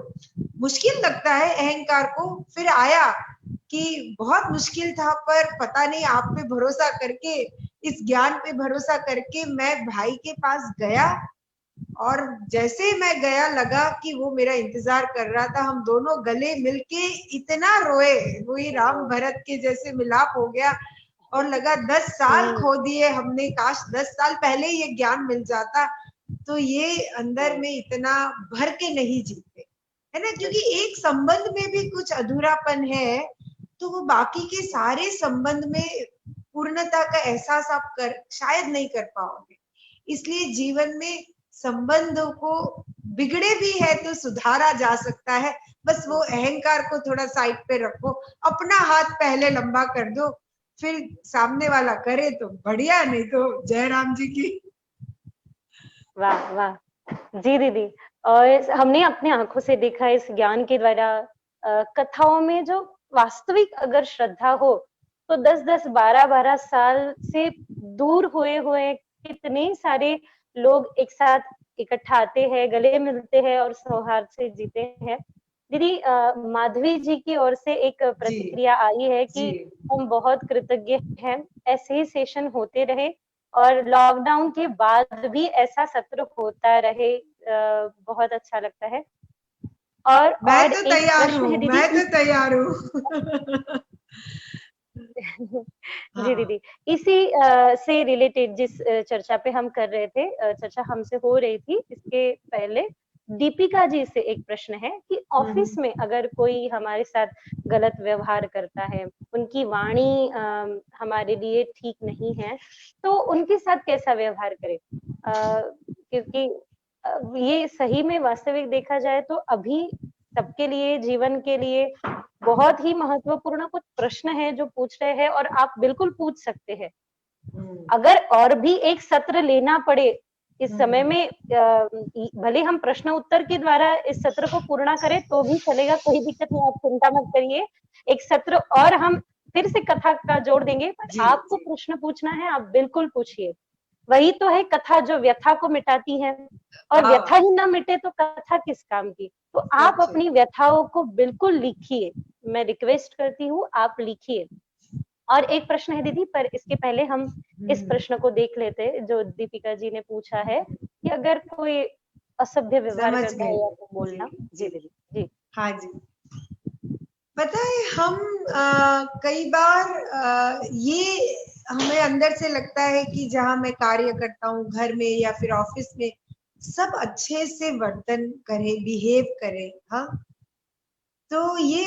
मुश्किल लगता है अहंकार को। फिर आया कि बहुत मुश्किल था, पर पता नहीं आप पे भरोसा करके, इस ज्ञान पे भरोसा करके मैं भाई के पास गया। और जैसे मैं गया, लगा कि वो मेरा इंतजार कर रहा था। हम दोनों गले मिलके इतना रोए, वही राम भरत के जैसे मिलाप हो गया। और लगा 10 साल खो दिए हमने, काश 10 साल पहले ये ज्ञान मिल जाता, तो ये अंदर में इतना भर के नहीं जीते, है ना। क्योंकि एक संबंध में भी कुछ अधूरापन है, तो वो बाकी के सारे संबंध में पूर्णता का एहसास आप शायद नहीं कर पाओगे। इसलिए जीवन में संबंधों को बिगड़े भी है तो सुधारा जा सकता है। बस वो अहंकार को थोड़ा साइड पे रखो, अपना हाथ पहले लंबा कर दो, फिर सामने वाला करे तो बढ़िया, नहीं तो जय राम जी की। वाह वाह, जी दीदी। और हमने अपने आंखों से देखा इस ज्ञान के द्वारा, कथाओं में जो वास्तविक अगर श्रद्धा हो, तो 10-10, 12-12 साल से दूर हुए हुए कितने सारे लोग एक साथ इकट्ठा आते हैं, गले मिलते हैं और सौहार्द से जीते हैं। दीदी, माधवी जी की ओर से एक प्रतिक्रिया आई है कि हम बहुत कृतज्ञ हैं, ऐसे ही सेशन होते रहे और लॉकडाउन के बाद भी ऐसा सत्र होता रहे, बहुत अच्छा लगता है। मैं और तो एक तैयार प्रश्न हूँ, है दीदी मैं तो तैयार हूँ। जी दीदी, इसी से रिलेटेड जिस चर्चा पे हम कर रहे थे, चर्चा हमसे हो रही थी इसके पहले, दीपिका जी से एक प्रश्न है कि ऑफिस में अगर कोई हमारे साथ गलत व्यवहार करता है, उनकी वाणी हमारे लिए ठीक नहीं है, तो उनके साथ कैसा व्यवहार करें? क्योंकि ये सही में वास्तविक देखा जाए तो अभी सबके लिए, जीवन के लिए बहुत ही महत्वपूर्ण कुछ प्रश्न है जो पूछ रहे हैं, और आप बिल्कुल पूछ सकते हैं। अगर और भी एक सत्र लेना पड़े इस समय में, भले हम प्रश्न उत्तर के द्वारा इस सत्र को पूर्ण करें तो भी चलेगा, कोई दिक्कत नहीं, आप चिंता मत करिए। एक सत्र और हम फिर से कथा का जोड़ देंगे, पर आपको प्रश्न पूछना है, आप बिल्कुल पूछिए। वही तो है कथा जो व्यथा को मिटाती है, और व्यथा ही ना मिटे तो कथा किस काम की। तो आप अपनी व्यथाओं को बिल्कुल लिखिए, मैं रिक्वेस्ट करती हूँ आप लिखिए। और एक प्रश्न है दीदी, पर इसके पहले हम इस प्रश्न को देख लेते हैं जो दीपिका जी ने पूछा है कि अगर कोई असभ्य व्यवहार करता है या तो बोलना। जी दीदी, जी। हाँ जी, पता है हम कई बार ये हमें अंदर से लगता है कि जहां मैं कार्य करता हूँ, घर में या फिर ऑफिस में, सब अच्छे से वर्तन करे, बिहेव करे। हाँ, तो ये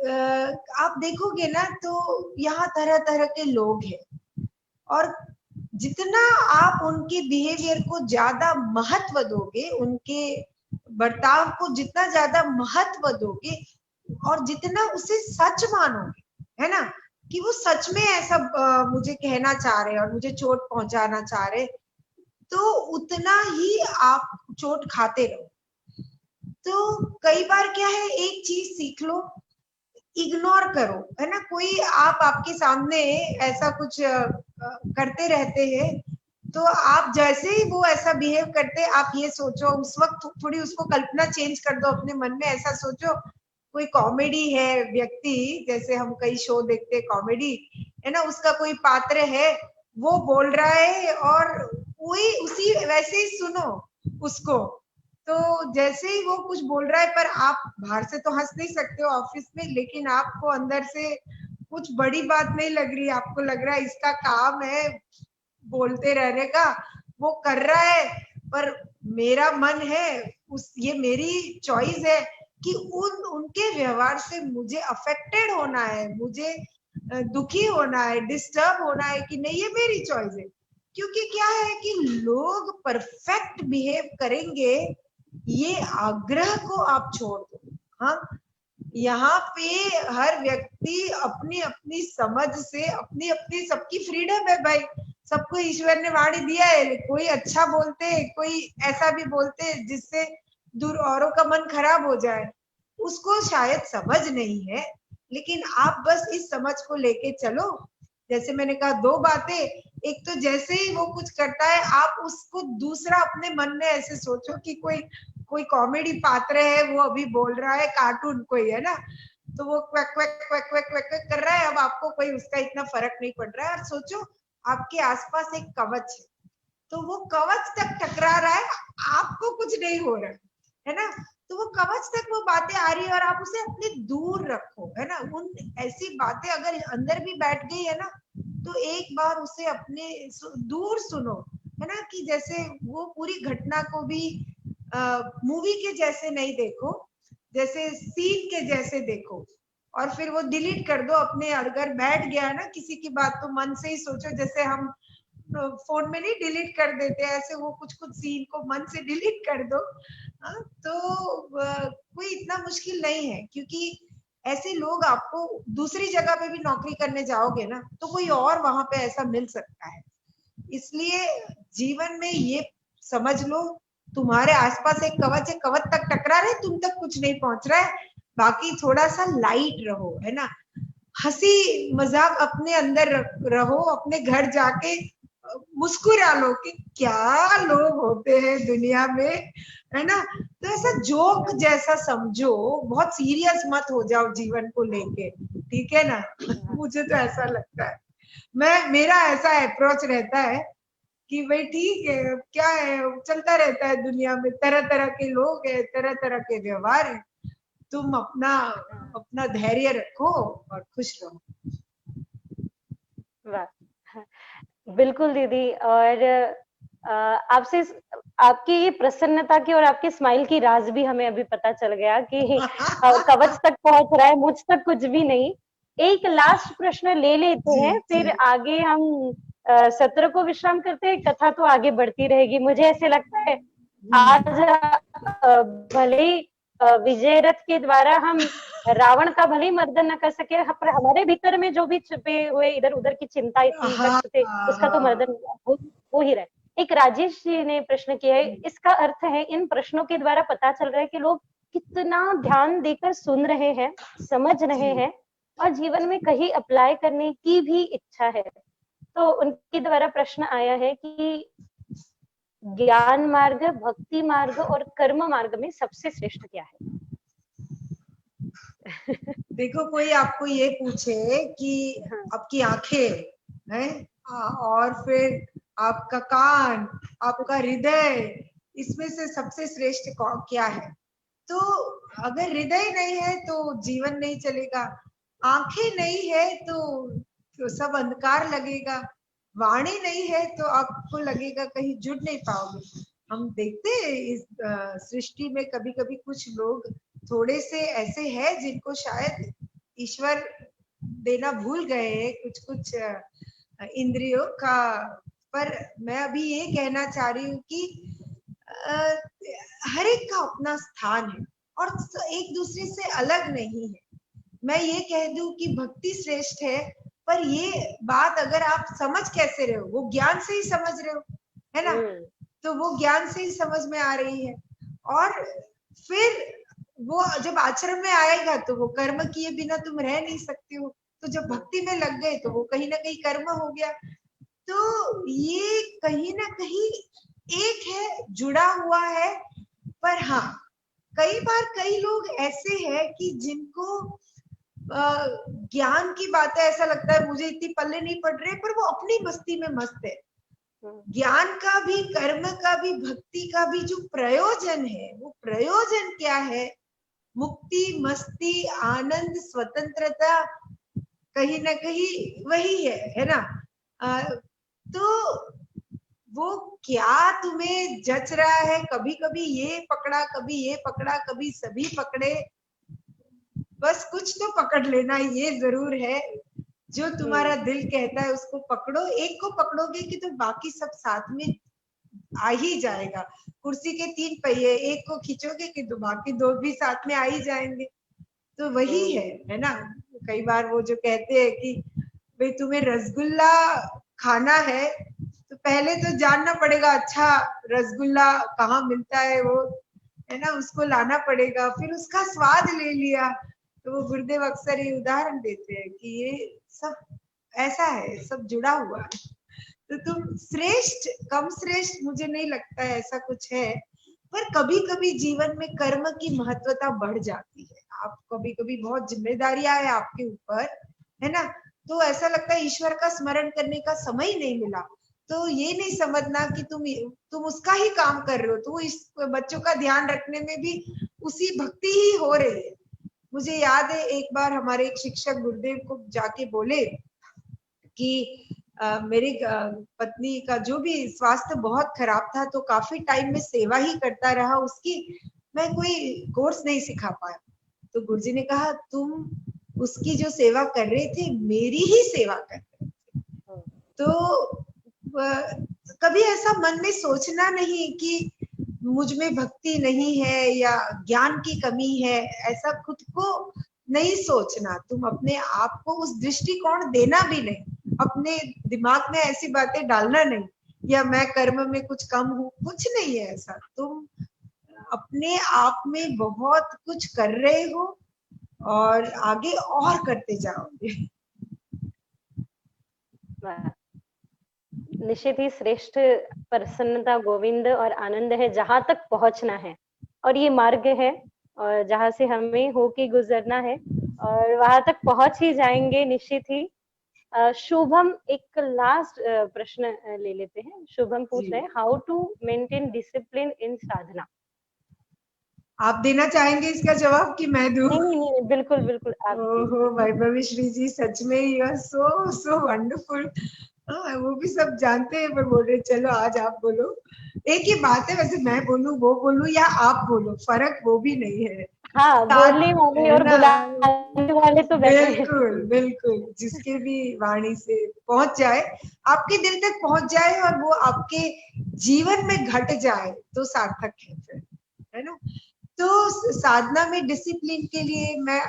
आप देखोगे ना, तो यहाँ तरह तरह के लोग हैं, और जितना आप उनके बिहेवियर को ज्यादा महत्व दोगे, उनके बर्ताव को जितना ज्यादा महत्व दोगे, और जितना उसे सच मानोगे, है ना, कि वो सच में ऐसा मुझे कहना चाह रहे हैं और मुझे चोट पहुंचाना चाह रहे, तो उतना ही आप चोट खाते रहो। तो कई बार क्या है, एक चीज सीख लो, इग्नोर करो, है ना। कोई आपके सामने ऐसा कुछ करते रहते हैं, तो आप जैसे ही वो ऐसा बिहेव करते, आप ये सोचो उस वक्त, थोड़ी उसको कल्पना चेंज कर दो अपने मन में, ऐसा सोचो कोई कॉमेडी है व्यक्ति, जैसे हम कई शो देखते हैं कॉमेडी, है ना, उसका कोई पात्र है, वो बोल रहा है और वही उसी वैसे ही सुनो उसको। तो जैसे ही वो कुछ बोल रहा है, पर आप बाहर से तो हंस नहीं सकते हो ऑफिस में, लेकिन आपको अंदर से कुछ बड़ी बात नहीं लग रही, आपको लग रहा है इसका काम है बोलते रहने का, वो कर रहा है, पर मेरा मन है ये मेरी चॉइस है कि उनके व्यवहार से मुझे अफेक्टेड होना है, मुझे दुखी होना है, डिस्टर्ब होना है कि नहीं, ये मेरी चॉइस है। क्योंकि क्या है कि लोग परफेक्ट बिहेव करेंगे, ये आग्रह को आप छोड़ दो। हाँ, यहाँ पे हर व्यक्ति अपनी अपनी समझ से, अपनी अपनी, सबकी फ्रीडम है भाई, सबको ईश्वर ने वाणी दिया है, कोई अच्छा बोलते है, कोई ऐसा भी बोलते है जिससे दूर औरों का मन खराब हो जाए, उसको शायद समझ नहीं है, लेकिन आप बस इस समझ को लेके चलो। जैसे मैंने कहा, दो बातें, एक तो जैसे ही वो कुछ करता है, आप उसको दूसरा अपने मन में ऐसे सोचो कि कोई कोई कॉमेडी पात्र है, वो अभी बोल रहा है, कार्टून कोई है ना, तो वो quack quack quack quack quack quack कर रहा है, अब आपको कोई उसका इतना फर्क नहीं पड़ रहा है, और सोचो आपके आसपास एक कवच है, तो वो कवच तक टकरा रहा है, आपको कुछ नहीं हो रहा है ना, तो वो कवच तक वो बातें आ रही है और आप उसे अपने दूर रखो, है ना। उन ऐसी बातें अगर अंदर भी बैठ गई है ना, तो एक बार उसे अपने दूर सुनो, है ना, कि जैसे वो पूरी घटना को भी मूवी के जैसे नहीं देखो, जैसे सीन के जैसे देखो, और फिर वो डिलीट कर दो अपने, अगर बैठ गया है ना किसी की बात, तो मन से ही सोचो, जैसे हम फोन में नहीं डिलीट कर देते, ऐसे वो कुछ कुछ सीन को मन से डिलीट कर दो। तो कोई इतना मुश्किल नहीं है, क्योंकि ऐसे लोग आपको दूसरी जगह पे भी नौकरी करने जाओगे ना, तो कोई और वहां पे ऐसा मिल सकता है। इसलिए जीवन में ये समझ लो, तुम्हारे आसपास एक कवच है, कवच तक टकरा रहे, तुम तक कुछ नहीं पहुंच रहा है, बाकी थोड़ा सा लाइट रहो, है ना, हंसी मजाक अपने अंदर रहो, अपने घर जाके मुस्कुरा लो कि क्या लोग होते हैं दुनिया में, है ना। तो ऐसा जोक जैसा समझो, बहुत सीरियस मत हो जाओ जीवन को लेके, ठीक है ना। मुझे तो ऐसा लगता है, मेरा ऐसा अप्रोच रहता है कि भाई ठीक है, क्या है, चलता रहता है दुनिया में, तरह तरह के लोग हैं, तरह तरह के व्यवहार है, तुम अपना अपना धैर्य रखो और खुश रहो। वाह, बिल्कुल दीदी। और आपसे आपकी ये प्रसन्नता की और आपके स्माइल की राज भी हमें अभी पता चल गया कि कवच तक पहुंच रहा है, मुझ तक कुछ भी नहीं। एक लास्ट प्रश्न ले लेते जी हैं, जी फिर आगे हम सत्र को विश्राम करते हैं, कथा तो आगे बढ़ती रहेगी। मुझे ऐसे लगता है आज भले ही विजय रथ के द्वारा हम रावण का भले ही मर्दन न कर सके, पर हमारे भीतर में जो भी छुपे हुए इधर उधर की चिंता थी, हाँ कष्ट थे, उसका तो हाँ मर्दन हो ही रहा है। एक राजेश जी ने प्रश्न किया है, इसका अर्थ है इन प्रश्नों के द्वारा पता चल रहा है कि लोग कितना ध्यान देकर सुन रहे हैं, समझ रहे जी हैं और जीवन में कहीं अप्लाई करने की भी इच्छा है। तो उनके द्वारा प्रश्न आया है कि ज्ञान मार्ग, भक्ति मार्ग और कर्म मार्ग में सबसे श्रेष्ठ क्या है? देखो, कोई आपको ये पूछे कि हाँ, आपकी आंखें हैं, और फिर आपका कान, आपका हृदय, इसमें से सबसे श्रेष्ठ क्या है, तो अगर हृदय नहीं है तो जीवन नहीं चलेगा, आंखें नहीं है तो सब अंधकार लगेगा, वाणी नहीं है तो आपको लगेगा कहीं जुड़ नहीं पाओगे। हम देखते हैं इस सृष्टि में कभी कभी कुछ लोग थोड़े से ऐसे हैं जिनको शायद ईश्वर देना भूल गए हैं, कुछ कुछ इंद्रियों का। पर मैं अभी ये कहना चाह रही हूँ कि हर एक का अपना स्थान है और एक दूसरे से अलग नहीं है। मैं ये कह दूं कि भक्ति श्रेष्ठ है, पर ये बात अगर आप समझ कैसे रहे हो, वो ज्ञान से ही समझ रहे हो, है ना, तो वो ज्ञान से ही समझ में आ रही है। और फिर वो जब आश्रम में आएगा तो वो कर्म किए बिना तुम रह नहीं सकते हो, तो जब भक्ति में लग गए तो वो कहीं ना कहीं कर्म हो गया। तो ये कहीं ना कहीं एक है, जुड़ा हुआ है। पर हाँ, कई बार कई लोग ऐसे हैं कि जिनको ज्ञान की बातें ऐसा लगता है मुझे इतनी पल्ले नहीं पड़ रहे, पर वो अपनी मस्ती में मस्त है। ज्ञान का भी, कर्म का भी, भक्ति का भी जो प्रयोजन है, वो प्रयोजन क्या है? मुक्ति, मस्ती, आनंद, स्वतंत्रता, कहीं ना कहीं वही है ना? तो वो क्या तुम्हें जच रहा है, कभी कभी ये पकड़ा, कभी ये पकड़ा, कभी सभी पकड़े, बस कुछ तो पकड़ लेना, ये जरूर है। जो तुम्हारा दिल कहता है उसको पकड़ो। एक को पकड़ोगे कि तो बाकी सब साथ में आ ही जाएगा। कुर्सी के 3 पहिए, एक को खींचोगे कि तो बाकी 2 भी साथ में आ ही जाएंगे। तो वही है ना? कई बार वो जो कहते हैं कि भाई तुम्हें रसगुल्ला खाना है, तो पहले तो जानना पड़ेगा अच्छा रसगुल्ला कहाँ मिलता है, वो है ना, उसको लाना पड़ेगा, फिर उसका स्वाद ले लिया। तो वो गुरुदेव अक्सर ये उदाहरण देते हैं कि ये सब ऐसा है, सब जुड़ा हुआ है। तो तुम श्रेष्ठ कम श्रेष्ठ मुझे नहीं लगता है ऐसा कुछ है। पर कभी कभी जीवन में कर्म की महत्वता बढ़ जाती है। आप कभी कभी बहुत जिम्मेदारियां है आपके ऊपर, है ना, तो ऐसा लगता है ईश्वर का स्मरण करने का समय ही नहीं मिला। तो ये नहीं समझना कि तुम उसका ही काम कर रहे हो, तो इस बच्चों का ध्यान रखने में भी उसी भक्ति ही हो रही है। मुझे याद है एक बार हमारे एक शिक्षक गुरुदेव को जाके बोले कि मेरी पत्नी का जो भी स्वास्थ्य बहुत खराब था, तो काफी टाइम में सेवा ही करता रहा उसकी, मैं कोई कोर्स नहीं सिखा पाया। तो गुरुजी ने कहा तुम उसकी जो सेवा कर रहे थे, मेरी ही सेवा कर रहे थे। तो कभी ऐसा मन में सोचना नहीं कि मुझ में भक्ति नहीं है या ज्ञान की कमी है, ऐसा खुद को नहीं सोचना। तुम अपने आप को उस दृष्टिकोण देना भी नहीं, अपने दिमाग में ऐसी बातें डालना नहीं या मैं कर्म में कुछ कम हूँ, कुछ नहीं है ऐसा। तुम अपने आप में बहुत कुछ कर रहे हो और आगे और करते जाओगे। निश्चित ही श्रेष्ठ प्रसन्नता गोविंद और आनंद है, जहां तक पहुंचना है, और ये मार्ग है और जहां से हमें होके गुजरना है और वहां तक पहुंच ही जाएंगे निश्चित ही। शुभम एक लास्ट प्रश्न ले लेते हैं। शुभम पूछ रहे हैं, how to maintain discipline in sadhana. आप देना चाहेंगे इसका जवाब कि मैं दूं? नहीं नहीं नहीं, बिल्कुल बिल्कुल आप। ओहो वैभवी श्री जी, सच में you are so so wonderful. वो भी सब जानते हैं पर बोल रहे चलो आज आप बोलो। एक ही बात है वैसे, मैं बोलूं वो बोलूं या आप बोलो, फर्क वो भी नहीं है। हाँ, बोलने वाले और बुलाने वाले तो बैठे हैं। बिल्कुल बिल्कुल, जिसके भी वाणी से पहुंच जाए, आपके दिल तक पहुंच जाए और वो आपके जीवन में घट जाए तो सार्थक है फिर, है ना? तो साधना में डिसिप्लिन के लिए मैं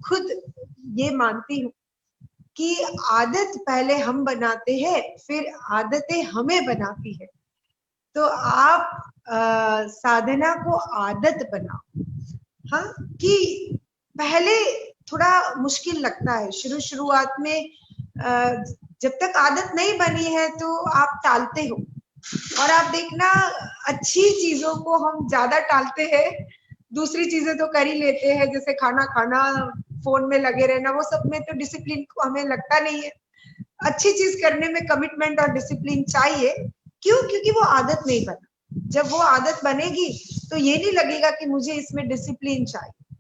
खुद ये मानती हूँ कि आदत पहले हम बनाते हैं, फिर आदतें हमें बनाती है। तो आप साधना को आदत बनाओ। हाँ, कि पहले थोड़ा मुश्किल लगता है शुरुआत में, जब तक आदत नहीं बनी है तो आप टालते हो। और आप देखना, अच्छी चीजों को हम ज्यादा टालते हैं, दूसरी चीजें तो कर ही लेते हैं, जैसे खाना खाना, फोन में लगे रहना, वो सब में तो डिसिप्लिन को हमें लगता नहीं है। अच्छी चीज करने में कमिटमेंट और डिसिप्लिन चाहिए। क्यों? क्योंकि वो आदत नहीं बना। जब वो आदत बनेगी तो ये नहीं लगेगा कि मुझे इसमें डिसिप्लिन चाहिए।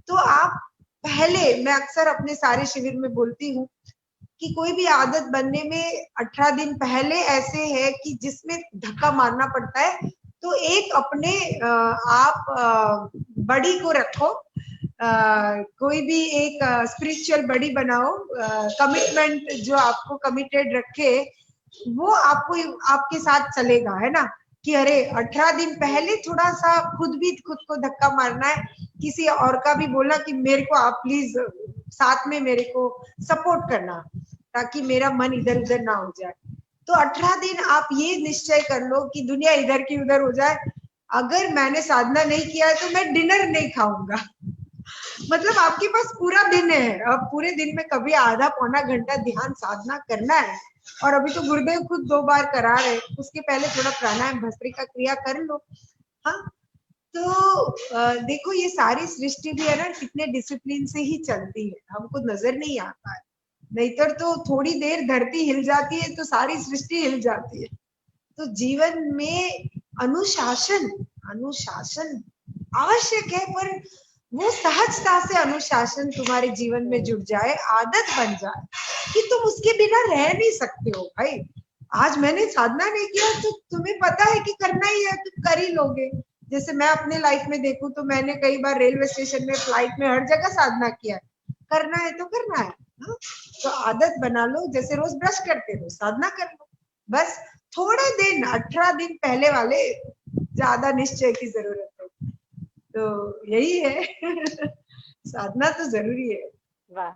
तो आप पहले, मैं अक्सर अपने सारे शिविर में बोलती हूँ कि कोई भी आदत बनने में 18 दिन पहले ऐसे है कि जिसमें धक्का मारना पड़ता है। तो एक अपने आप बड़ी को रखो, कोई भी एक स्पिरिचुअल बड़ी बनाओ, कमिटमेंट जो आपको कमिटेड रखे, वो आपको आपके साथ चलेगा, है ना? कि अरे 18 दिन पहले थोड़ा सा खुद को धक्का मारना है, किसी और का भी बोलना कि मेरे को आप प्लीज साथ में मेरे को सपोर्ट करना, ताकि मेरा मन इधर उधर ना हो जाए। तो 18 दिन आप ये निश्चय कर लो कि दुनिया इधर की उधर हो जाए, अगर मैंने साधना नहीं किया है तो मैं डिनर नहीं खाऊंगा। मतलब आपके पास पूरा दिन है, अब पूरे दिन में कभी आधा पौना घंटा ध्यान साधना करना है। और अभी तो गुरुदेव खुद 2 बार करा रहे, उसके पहले थोड़ा प्राणायाम भस्त्रिका क्रिया कर लो। हाँ, तो देखो ये सारी सृष्टि भी है ना कितने डिसिप्लिन से ही चलती है, हमको नजर नहीं आता है। नहीं तो थोड़ी देर धरती हिल जाती है तो सारी सृष्टि हिल जाती है। तो जीवन में अनुशासन अनुशासन आवश्यक है, पर वो सहजता से अनुशासन तुम्हारे जीवन में जुड़ जाए, आदत बन जाए कि तुम उसके बिना रह नहीं सकते हो। भाई आज मैंने साधना नहीं किया तो तुम्हें पता है कि करना ही है, तुम कर ही लोगे। जैसे मैं अपने लाइफ में देखूं तो मैंने कई बार रेलवे स्टेशन में, फ्लाइट में, हर जगह साधना किया है। करना है तो करना है। हाँ? तो आदत बना लो, जैसे रोज ब्रश करते हो साधना कर लो। बस थोड़े दिन 18 दिन पहले वाले ज्यादा निश्चय की जरूरत है। तो यही है। साधना तो जरूरी है। वाह,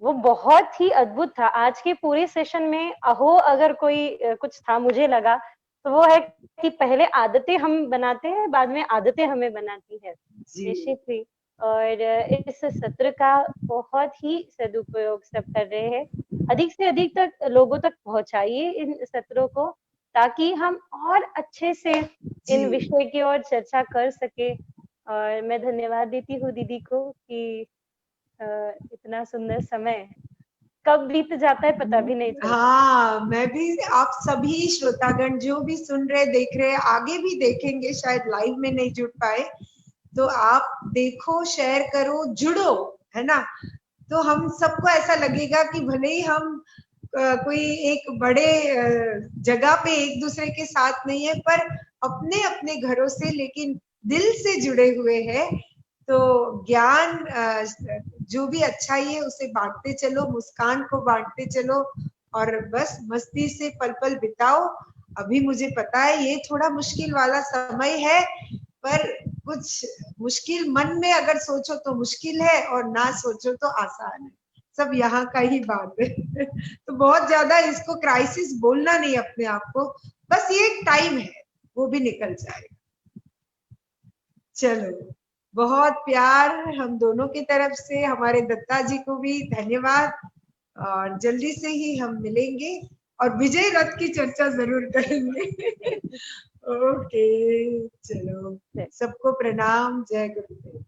वो बहुत ही अद्भुत था आज के पूरे सेशन में। अहो अगर कोई कुछ था मुझे लगा तो वो है कि पहले आदतें हम बनाते हैं, बाद में आदतें हमें बनाती है। निश्चित ही। और इस सत्र का बहुत ही सदुपयोग सब कर रहे हैं। अधिक से अधिक तक लोगों तक पहुंचाइए इन सत्रों को, ताकि हम और अच्छे से इन विषय की ओर चर्चा कर सके। और मैं धन्यवाद देती हूँ दीदी को कि इतना सुंदर समय कब बीत जाता है पता भी नहीं चलता। हाँ, मैं भी, आप सभी श्रोतागण जो भी सुन रहे देख रहे, आगे भी देखेंगे, शायद लाइव में नहीं जुड़ पाए, तो आप देखो, शेयर करो, जुड़ो, है ना। तो हम सबको ऐसा लगेगा कि भले ही हम कोई एक बड़े जगह पे एक दूसरे के साथ नहीं है, पर अपने अपने घरों से लेकिन दिल से जुड़े हुए हैं। तो ज्ञान जो भी अच्छाई है उसे बांटते चलो, मुस्कान को बांटते चलो, और बस मस्ती से पल पल बिताओ। अभी मुझे पता है ये थोड़ा मुश्किल वाला समय है, पर कुछ मुश्किल मन में अगर सोचो तो मुश्किल है, और ना सोचो तो आसान है। सब यहाँ का ही बात है। तो बहुत ज्यादा इसको क्राइसिस बोलना नहीं अपने आप को, बस ये एक टाइम है, वो भी निकल जाएगा। चलो, बहुत प्यार हम दोनों की तरफ से, हमारे दत्ता जी को भी धन्यवाद। और जल्दी से ही हम मिलेंगे और विजय रथ की चर्चा जरूर करेंगे। ओके, चलो, सबको प्रणाम, जय गुरुदेव।